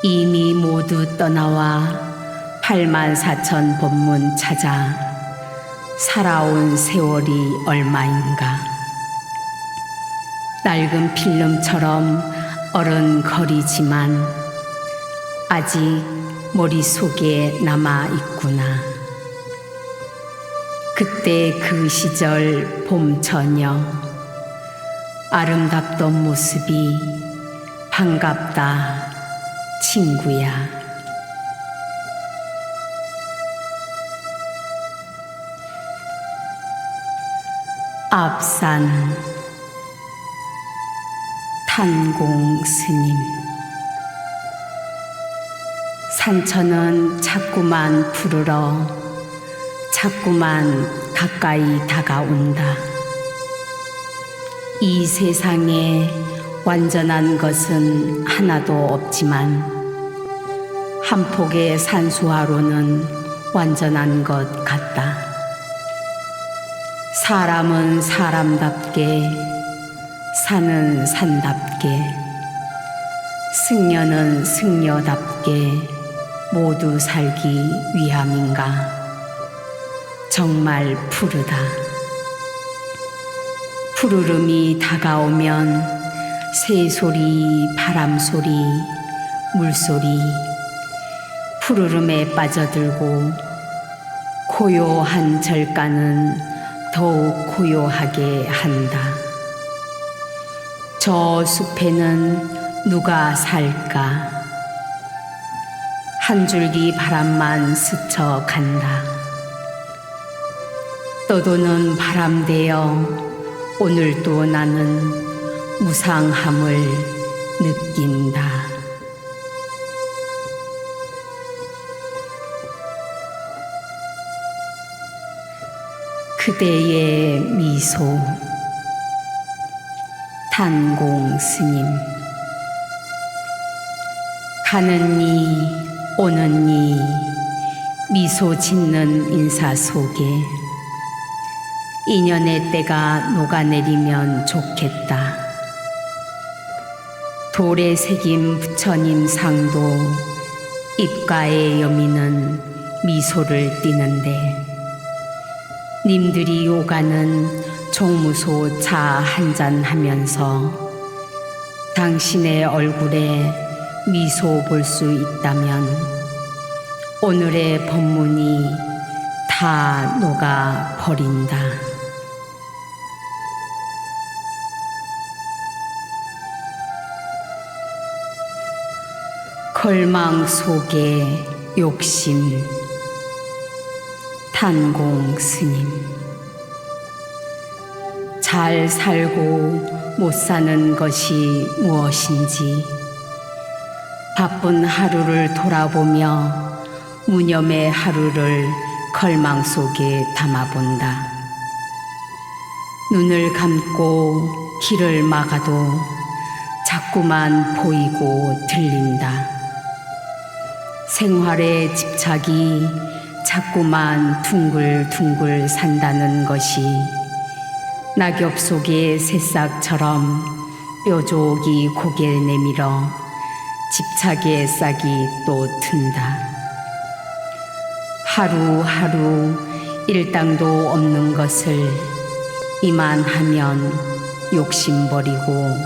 이미 모두 떠나와 84,000 법문 찾아 살아온 세월이 얼마인가. 낡은 필름처럼 어른거리지만 아직 머릿속에 남아있구나. 그때 그 시절 봄처녀, 아름답던 모습이 반갑다 친구야. 앞산 탄공 스님. 산천은 자꾸만 푸르러 자꾸만 가까이 다가온다. 이 세상에 완전한 것은 하나도 없지만 한 폭의 산수화로는 완전한 것 같다. 사람은 사람답게, 산은 산답게, 승려는 승려답게 모두 살기 위함인가. 정말 푸르다. 푸르름이 다가오면 새소리, 바람소리, 물소리, 푸르름에 빠져들고 고요한 절가는 더욱 고요하게 한다. 저 숲에는 누가 살까? 한 줄기 바람만 스쳐간다. 떠도는 바람 되어 오늘도 나는 무상함을 느낀다. 그대의 미소. 탄공 스님. 가는 이 오는 이 미소 짓는 인사 속에 인연의 때가 녹아내리면 좋겠다. 돌에 새긴 부처님 상도 입가에 여미는 미소를 띠는데 님들이 오가는 종무소 차 한잔 하면서 당신의 얼굴에 미소 볼 수 있다면 오늘의 법문이 다 녹아 버린다. 걸망 속에 욕심. 탄공 스님. 잘 살고 못 사는 것이 무엇인지 바쁜 하루를 돌아보며 무념의 하루를 걸망 속에 담아본다. 눈을 감고 길을 막아도 자꾸만 보이고 들린다. 생활의 집착이 자꾸만 둥글둥글 산다는 것이 낙엽 속의 새싹처럼 뾰족이 고개를 내밀어 집착의 싹이 또 튼다. 하루하루 일당도 없는 것을 이만하면 욕심버리고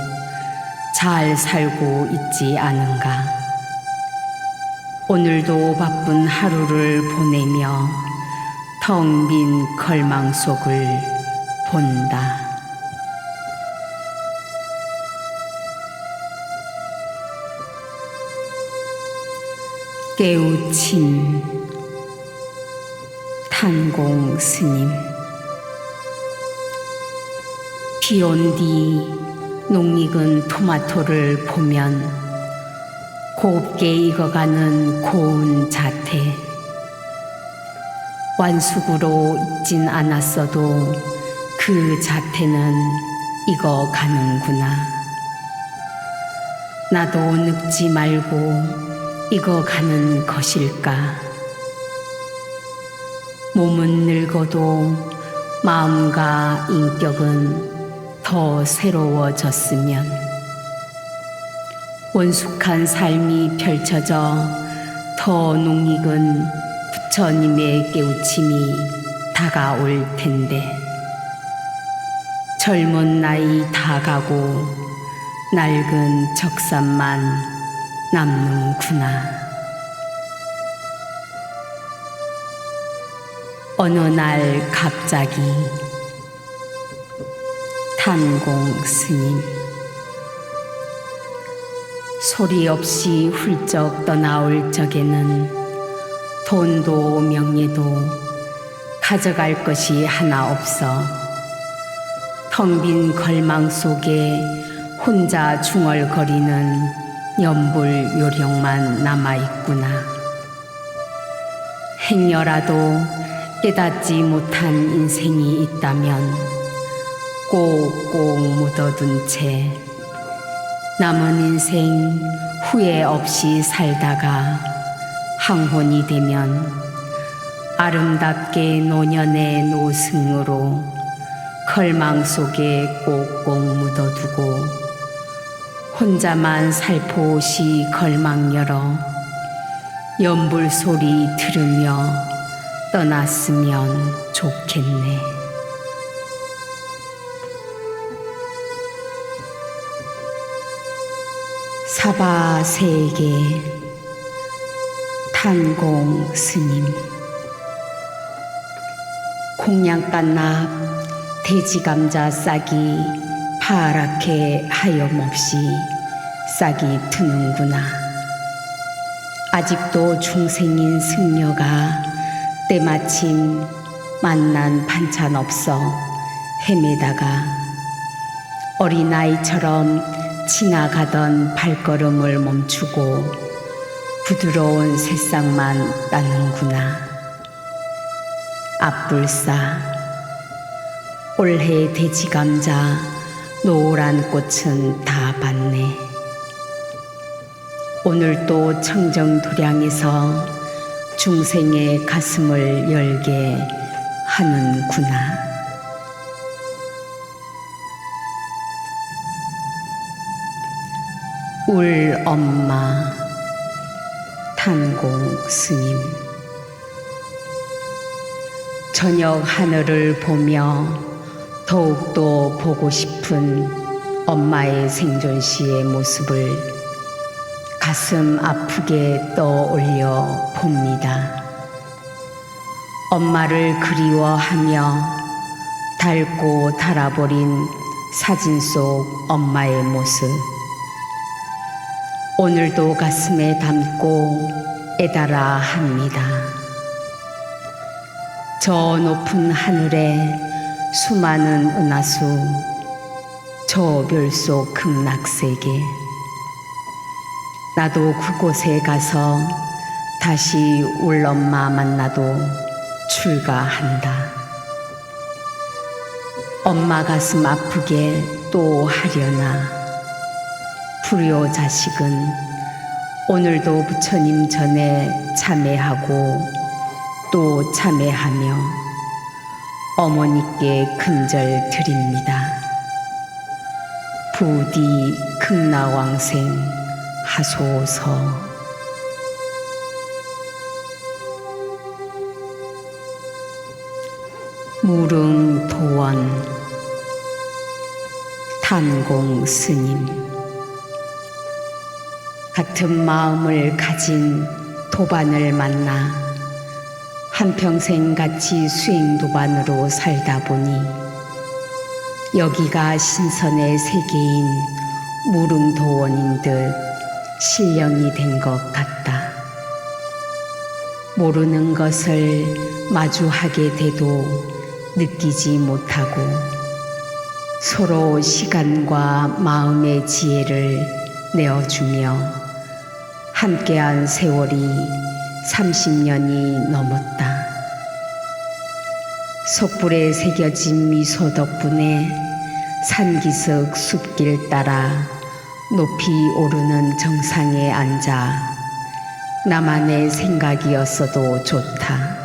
잘 살고 있지 않은가. 오늘도 바쁜 하루를 보내며 텅 빈 걸망 속을 본다. 깨우침. 탄공 스님. 비 온 뒤 농익은 토마토를 보면 곱게 익어가는 고운 자태. 완숙으로 익진 않았어도 그 자태는 익어가는구나. 나도 늙지 말고 익어가는 것일까. 몸은 늙어도 마음과 인격은 더 새로워졌으면 원숙한 삶이 펼쳐져 더 농익은 부처님의 깨우침이 다가올 텐데 젊은 나이 다 가고 낡은 적삼만 남는구나. 어느 날 갑자기. 탄공 스님. 소리 없이 훌쩍 떠나올 적에는 돈도 명예도 가져갈 것이 하나 없어 텅 빈 걸망 속에 혼자 중얼거리는 연불 요령만 남아있구나. 행여라도 깨닫지 못한 인생이 있다면 꼭꼭 묻어둔 채 남은 인생 후회 없이 살다가 황혼이 되면 아름답게 노년의 노승으로 걸망 속에 꼭꼭 묻어두고 혼자만 살포시 걸망 열어 연불 소리 들으며 떠났으면 좋겠네. 사바세계 탄공 스님. 공양갓납 돼지감자 싹이 파랗게 하염없이 싹이 트는구나. 아직도 중생인 승려가 때마침 만난 반찬 없어 헤매다가 어린아이처럼 지나가던 발걸음을 멈추고 부드러운 새싹만 따는구나. 앞불사 올해 돼지감자 노란 꽃은 다 봤네. 오늘 또 청정도량에서 중생의 가슴을 열게 하는구나. 울 엄마 탄공 스님. 저녁 하늘을 보며 더욱더 보고 싶은 엄마의 생존시의 모습을 가슴 아프게 떠올려 봅니다. 엄마를 그리워하며 닳고 닳아버린 사진 속 엄마의 모습, 오늘도 가슴에 담고 애달아 합니다. 저 높은 하늘에 수많은 은하수, 저 별 속 극락세계, 나도 그곳에 가서 다시 울 엄마 만나도 출가한다. 엄마 가슴 아프게 또 하려나. 불효 자식은 오늘도 부처님 전에 참회하고 또 참회하며 어머니께 근절 드립니다. 부디 극락왕생 하소서. 무릉도원 탄공 스님. 같은 마음을 가진 도반을 만나 한평생 같이 수행도반으로 살다 보니 여기가 신선의 세계인 무릉도원인 듯 실령이 된 것 같다. 모르는 것을 마주하게 돼도 느끼지 못하고 서로 시간과 마음의 지혜를 내어주며 함께한 세월이 30년이 넘었다. 속불에 새겨진 미소 덕분에 산기슭 숲길 따라 높이 오르는 정상에 앉아 나만의 생각이었어도 좋다.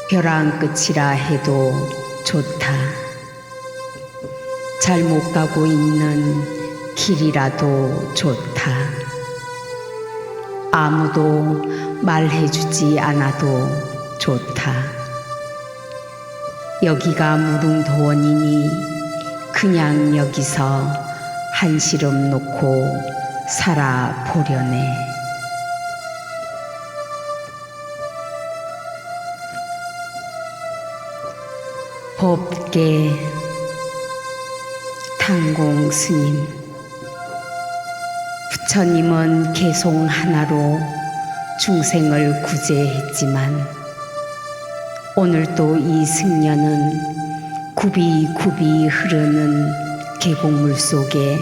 벼랑 끝이라 해도 좋다. 잘못 가고 있는 길이라도 좋다. 아무도 말해주지 않아도 좋다. 여기가 무릉도원이니 그냥 여기서 한시름 놓고 살아보려네. 법계 탄공 스님. 부처님은 개송 하나로 중생을 구제했지만 오늘도 이 승려는 굽이굽이 흐르는 계곡물 속에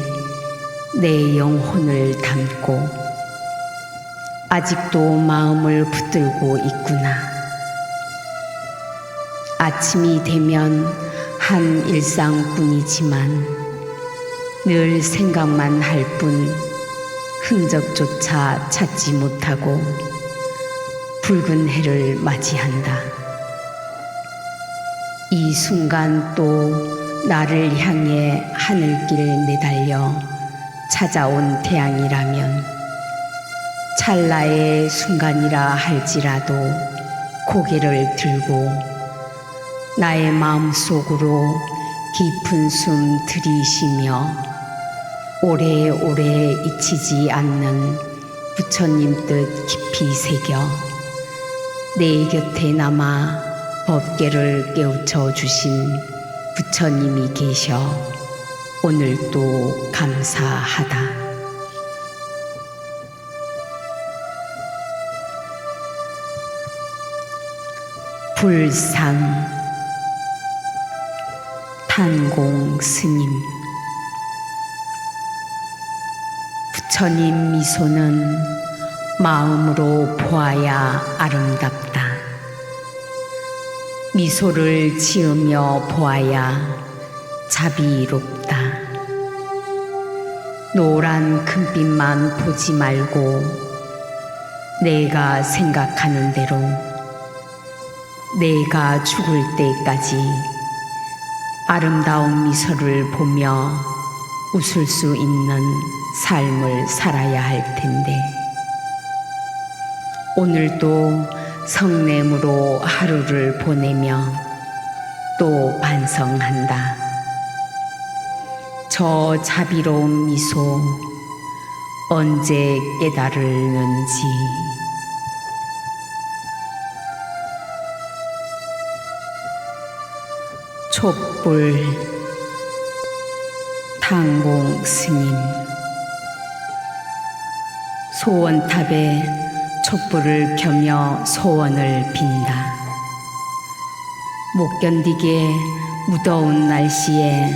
내 영혼을 담고 아직도 마음을 붙들고 있구나. 아침이 되면 한 일상뿐이지만 늘 생각만 할 뿐 흔적조차 찾지 못하고 붉은 해를 맞이한다. 이 순간 또 나를 향해 하늘길 내달려 찾아온 태양이라면 찰나의 순간이라 할지라도 고개를 들고 나의 마음속으로 깊은 숨 들이쉬며 오래오래 잊히지 않는 부처님 뜻 깊이 새겨 내 곁에 남아 법계를 깨우쳐 주신 부처님이 계셔 오늘도 감사하다. 불상 탄공 스님. 부처님 미소는 마음으로 보아야 아름답다. 미소를 지으며 보아야 자비롭다. 노란 금빛만 보지 말고 내가 생각하는 대로 내가 죽을 때까지 아름다운 미소를 보며 웃을 수 있는 삶을 살아야 할 텐데 오늘도 성냄으로 하루를 보내며 또 반성한다. 저 자비로운 미소 언제 깨달을는지. 촛불 탄공 스님. 소원탑에 촛불을 켜며 소원을 빈다. 못 견디게 무더운 날씨에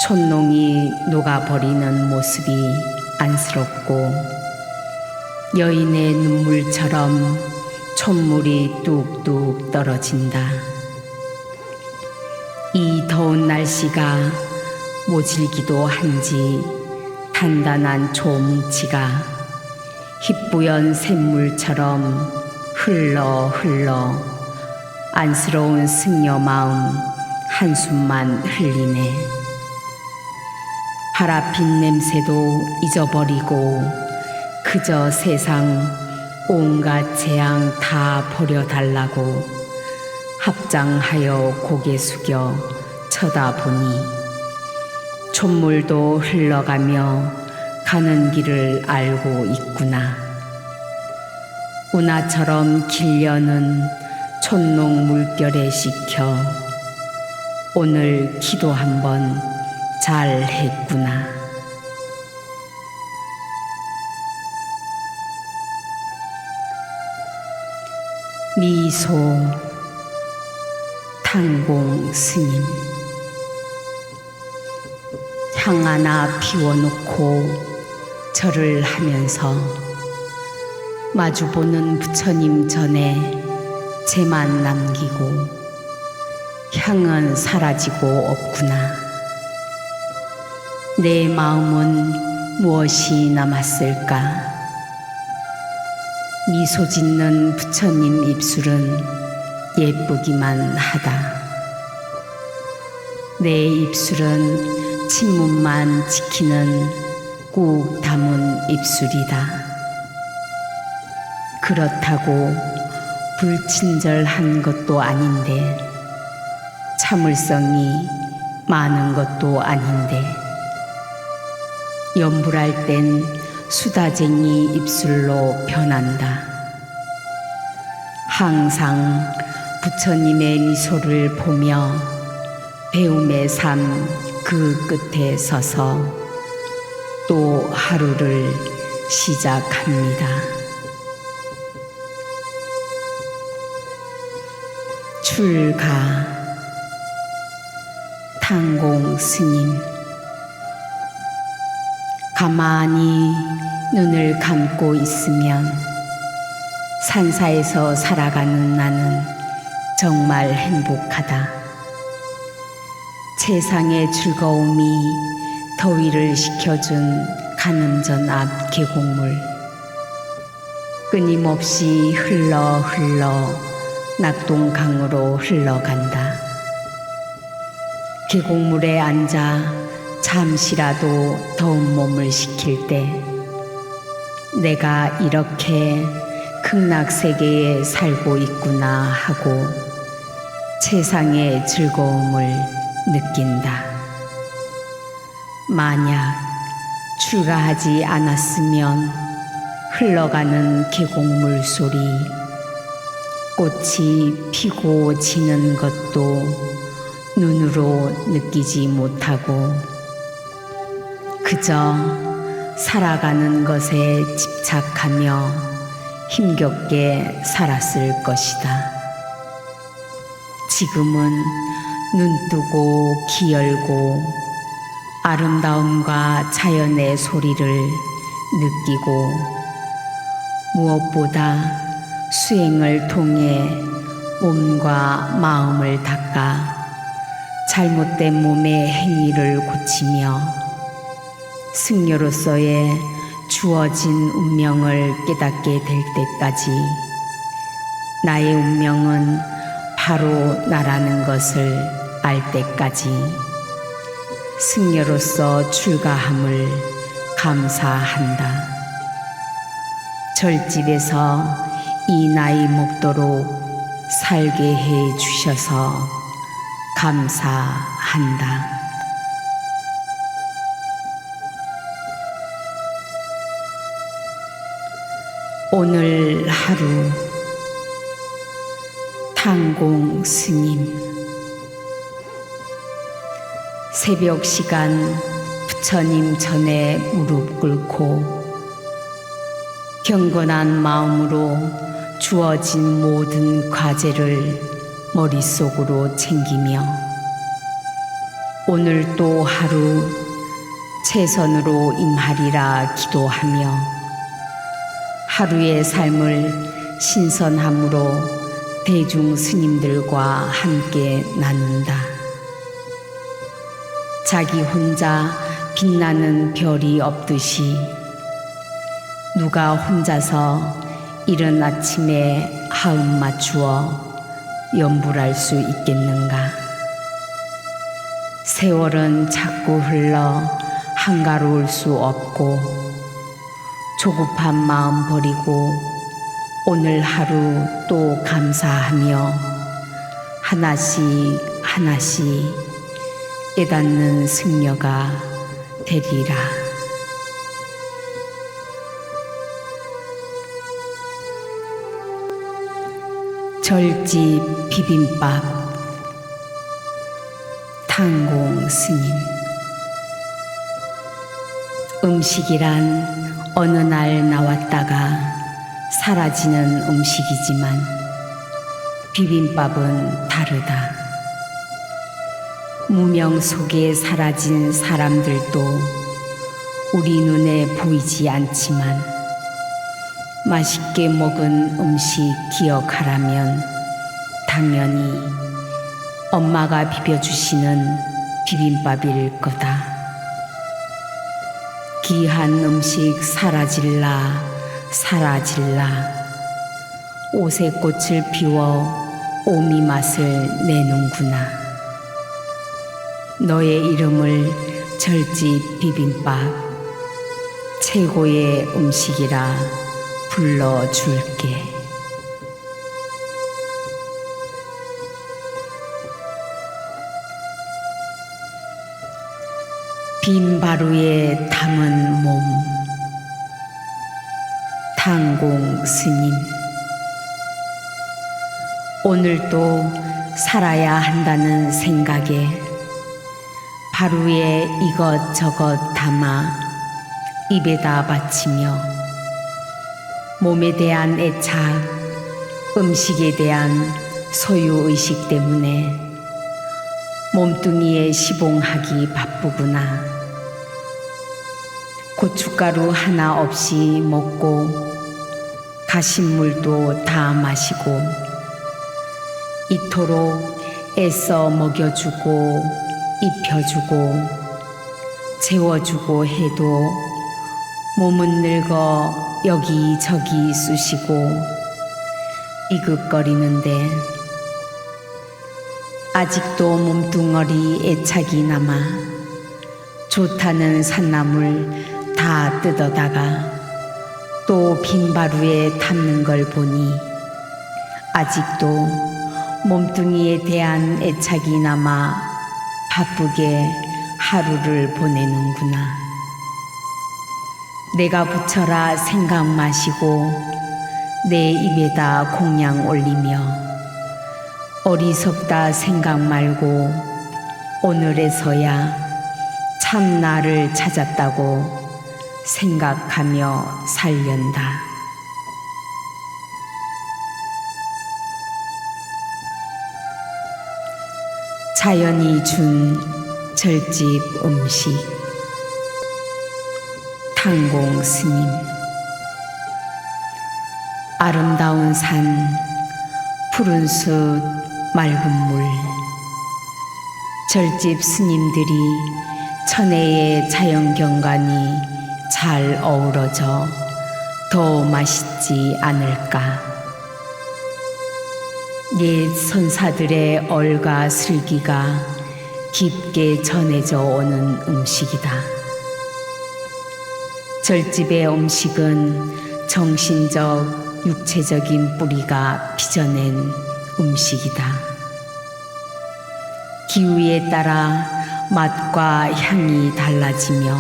촛농이 녹아버리는 모습이 안쓰럽고 여인의 눈물처럼 촛물이 뚝뚝 떨어진다. 이 더운 날씨가 모질기도 한지 단단한 조뭉치가 희뿌연 샘물처럼 흘러 안쓰러운 승려 마음 한숨만 흘리네. 바라핀 냄새도 잊어버리고 그저 세상 온갖 재앙 다 버려달라고 합장하여 고개 숙여 쳐다보니 촛물도 흘러가며 가는 길을 알고 있구나. 운하처럼 길려는 촛농 물결에 식혀 오늘 기도 한번 잘 했구나. 미소 탄공 스님. 향 하나 피워놓고 절을 하면서 마주보는 부처님 전에 재만 남기고 향은 사라지고 없구나. 내 마음은 무엇이 남았을까? 미소 짓는 부처님 입술은 예쁘기만 하다. 내 입술은 침문만 지키는 꾹 담은 입술이다. 그렇다고 불친절한 것도 아닌데 참을성이 많은 것도 아닌데 염불할 땐 수다쟁이 입술로 변한다. 항상 부처님의 미소를 보며 배움의 삶 그 끝에 서서 또 하루를 시작합니다. 출가 탄공 스님. 가만히 눈을 감고 있으면 산사에서 살아가는 나는 정말 행복하다. 세상의 즐거움이 더위를 식혀준 가늠전 앞 계곡물. 끊임없이 흘러 낙동강으로 흘러간다. 계곡물에 앉아 잠시라도 더운 몸을 식힐 때 내가 이렇게 극락세계에 살고 있구나 하고 세상의 즐거움을 느낀다. 만약 출가하지 않았으면 흘러가는 계곡물 소리, 꽃이 피고 지는 것도 눈으로 느끼지 못하고 그저 살아가는 것에 집착하며 힘겹게 살았을 것이다. 지금은 눈 뜨고 귀 열고 아름다움과 자연의 소리를 느끼고 무엇보다 수행을 통해 몸과 마음을 닦아 잘못된 몸의 행위를 고치며 승려로서의 주어진 운명을 깨닫게 될 때까지 나의 운명은 바로 나라는 것을 알 때까지 승려로서 출가함을 감사한다. 절집에서 이 나이 먹도록 살게 해 주셔서 감사한다. 오늘 하루 탄공 스님. 새벽 시간 부처님 전에 무릎 꿇고 경건한 마음으로 주어진 모든 과제를 머릿속으로 챙기며 오늘 또 하루 최선으로 임하리라 기도하며 하루의 삶을 신선함으로 대중 스님들과 함께 나눈다. 자기 혼자 빛나는 별이 없듯이 누가 혼자서 이른 아침에 하음 맞추어 염불할 수 있겠는가? 세월은 자꾸 흘러 한가로울 수 없고 조급한 마음 버리고 오늘 하루 또 감사하며 하나씩 깨닫는 승려가 되리라. 절집 비빔밥. 탄공 스님. 음식이란 어느 날 나왔다가 사라지는 음식이지만 비빔밥은 다르다. 무명 속에 사라진 사람들도 우리 눈에 보이지 않지만 맛있게 먹은 음식 기억하라면 당연히 엄마가 비벼주시는 비빔밥일 거다. 귀한 음식 사라질라 옷에 꽃을 피워 오미 맛을 내는구나. 너의 이름을 절집 비빔밥 최고의 음식이라 불러줄게. 빈 바루에 담은 몸. 탄공 스님. 오늘도 살아야 한다는 생각에 바루에 이것저것 담아 입에다 바치며 몸에 대한 애착, 음식에 대한 소유의식 때문에 몸뚱이에 시봉하기 바쁘구나. 고춧가루 하나 없이 먹고 가신물도 다 마시고 이토록 애써 먹여주고 입혀주고 재워주고 해도 몸은 늙어 여기저기 쑤시고 이긋거리는데 아직도 몸뚱어리 애착이 남아 좋다는 산나물 다 뜯어다가 또 빈바루에 담는 걸 보니 아직도 몸뚱이에 대한 애착이 남아 바쁘게 하루를 보내는구나. 내가 부쳐라 생각 마시고 내 입에다 공양 올리며 어리석다 생각 말고 오늘에서야 참 나를 찾았다고 생각하며 살련다. 자연이 준 절집 음식. 탕공 스님. 아름다운 산, 푸른 숲, 맑은 물. 절집 스님들이 천혜의 자연경관이 잘 어우러져 더 맛있지 않을까. 옛 선사들의 얼과 슬기가 깊게 전해져 오는 음식이다. 절집의 음식은 정신적, 육체적인 뿌리가 빚어낸 음식이다. 기후에 따라 맛과 향이 달라지며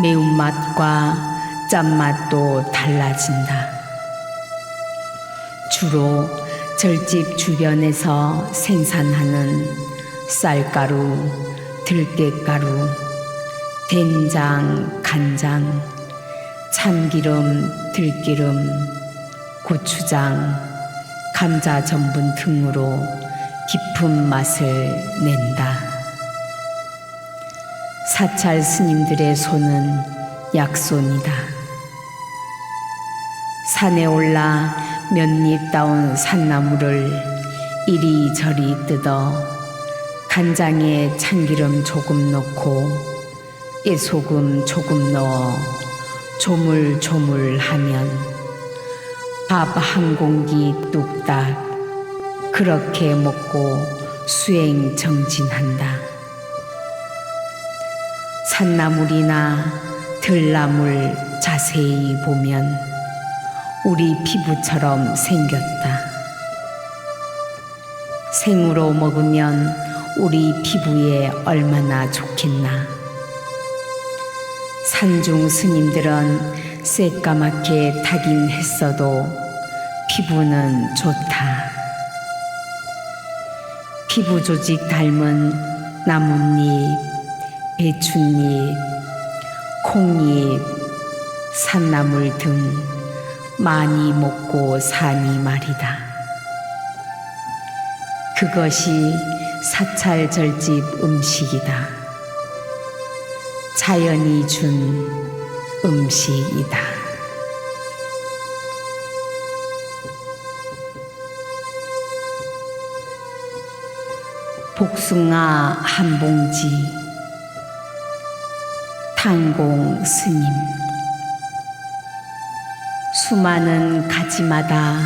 매운맛과 짠맛도 달라진다. 주로 절집 주변에서 생산하는 쌀가루, 들깨가루, 된장, 간장, 참기름, 들기름, 고추장, 감자 전분 등으로 깊은 맛을 낸다. 사찰 스님들의 손은 약손이다. 산에 올라 몇잎 따온 산나물을 이리저리 뜯어 간장에 참기름 조금 넣고 깨소금 조금 넣어 조물조물하면 밥 한 공기 뚝딱 그렇게 먹고 수행정진한다. 산나물이나 들나물 자세히 보면 우리 피부처럼 생겼다. 생으로 먹으면 우리 피부에 얼마나 좋겠나. 산중 스님들은 새까맣게 타긴 했어도 피부는 좋다. 피부 조직 닮은 나뭇잎, 배춧잎, 콩잎, 산나물 등 많이 먹고 사니 말이다. 그것이 사찰 절집 음식이다. 자연이 준 음식이다. 복숭아 한 봉지. 탕공 스님. 수많은 가지마다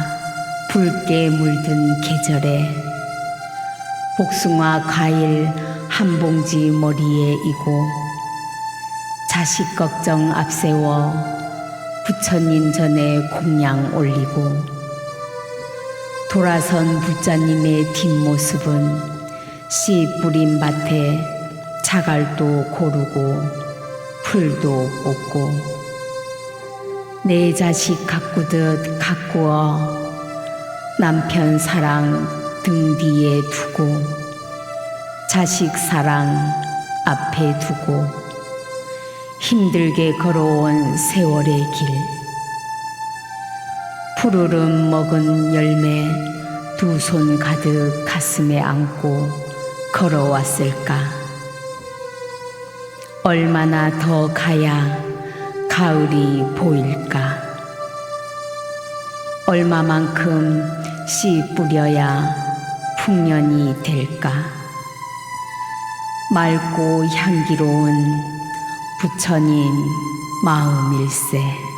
붉게 물든 계절에 복숭아 과일 한 봉지 머리에 이고 자식 걱정 앞세워 부처님 전에 공양 올리고 돌아선 부처님의 뒷모습은 씨 뿌린 밭에 자갈도 고르고 풀도 뽑고 내 자식 가꾸듯 가꾸어 남편 사랑 등 뒤에 두고 자식 사랑 앞에 두고 힘들게 걸어온 세월의 길. 푸르름 먹은 열매 두 손 가득 가슴에 안고 걸어왔을까? 얼마나 더 가야 가을이 보일까? 얼마만큼 씨 뿌려야 풍년이 될까? 맑고 향기로운 부처님 마음일세.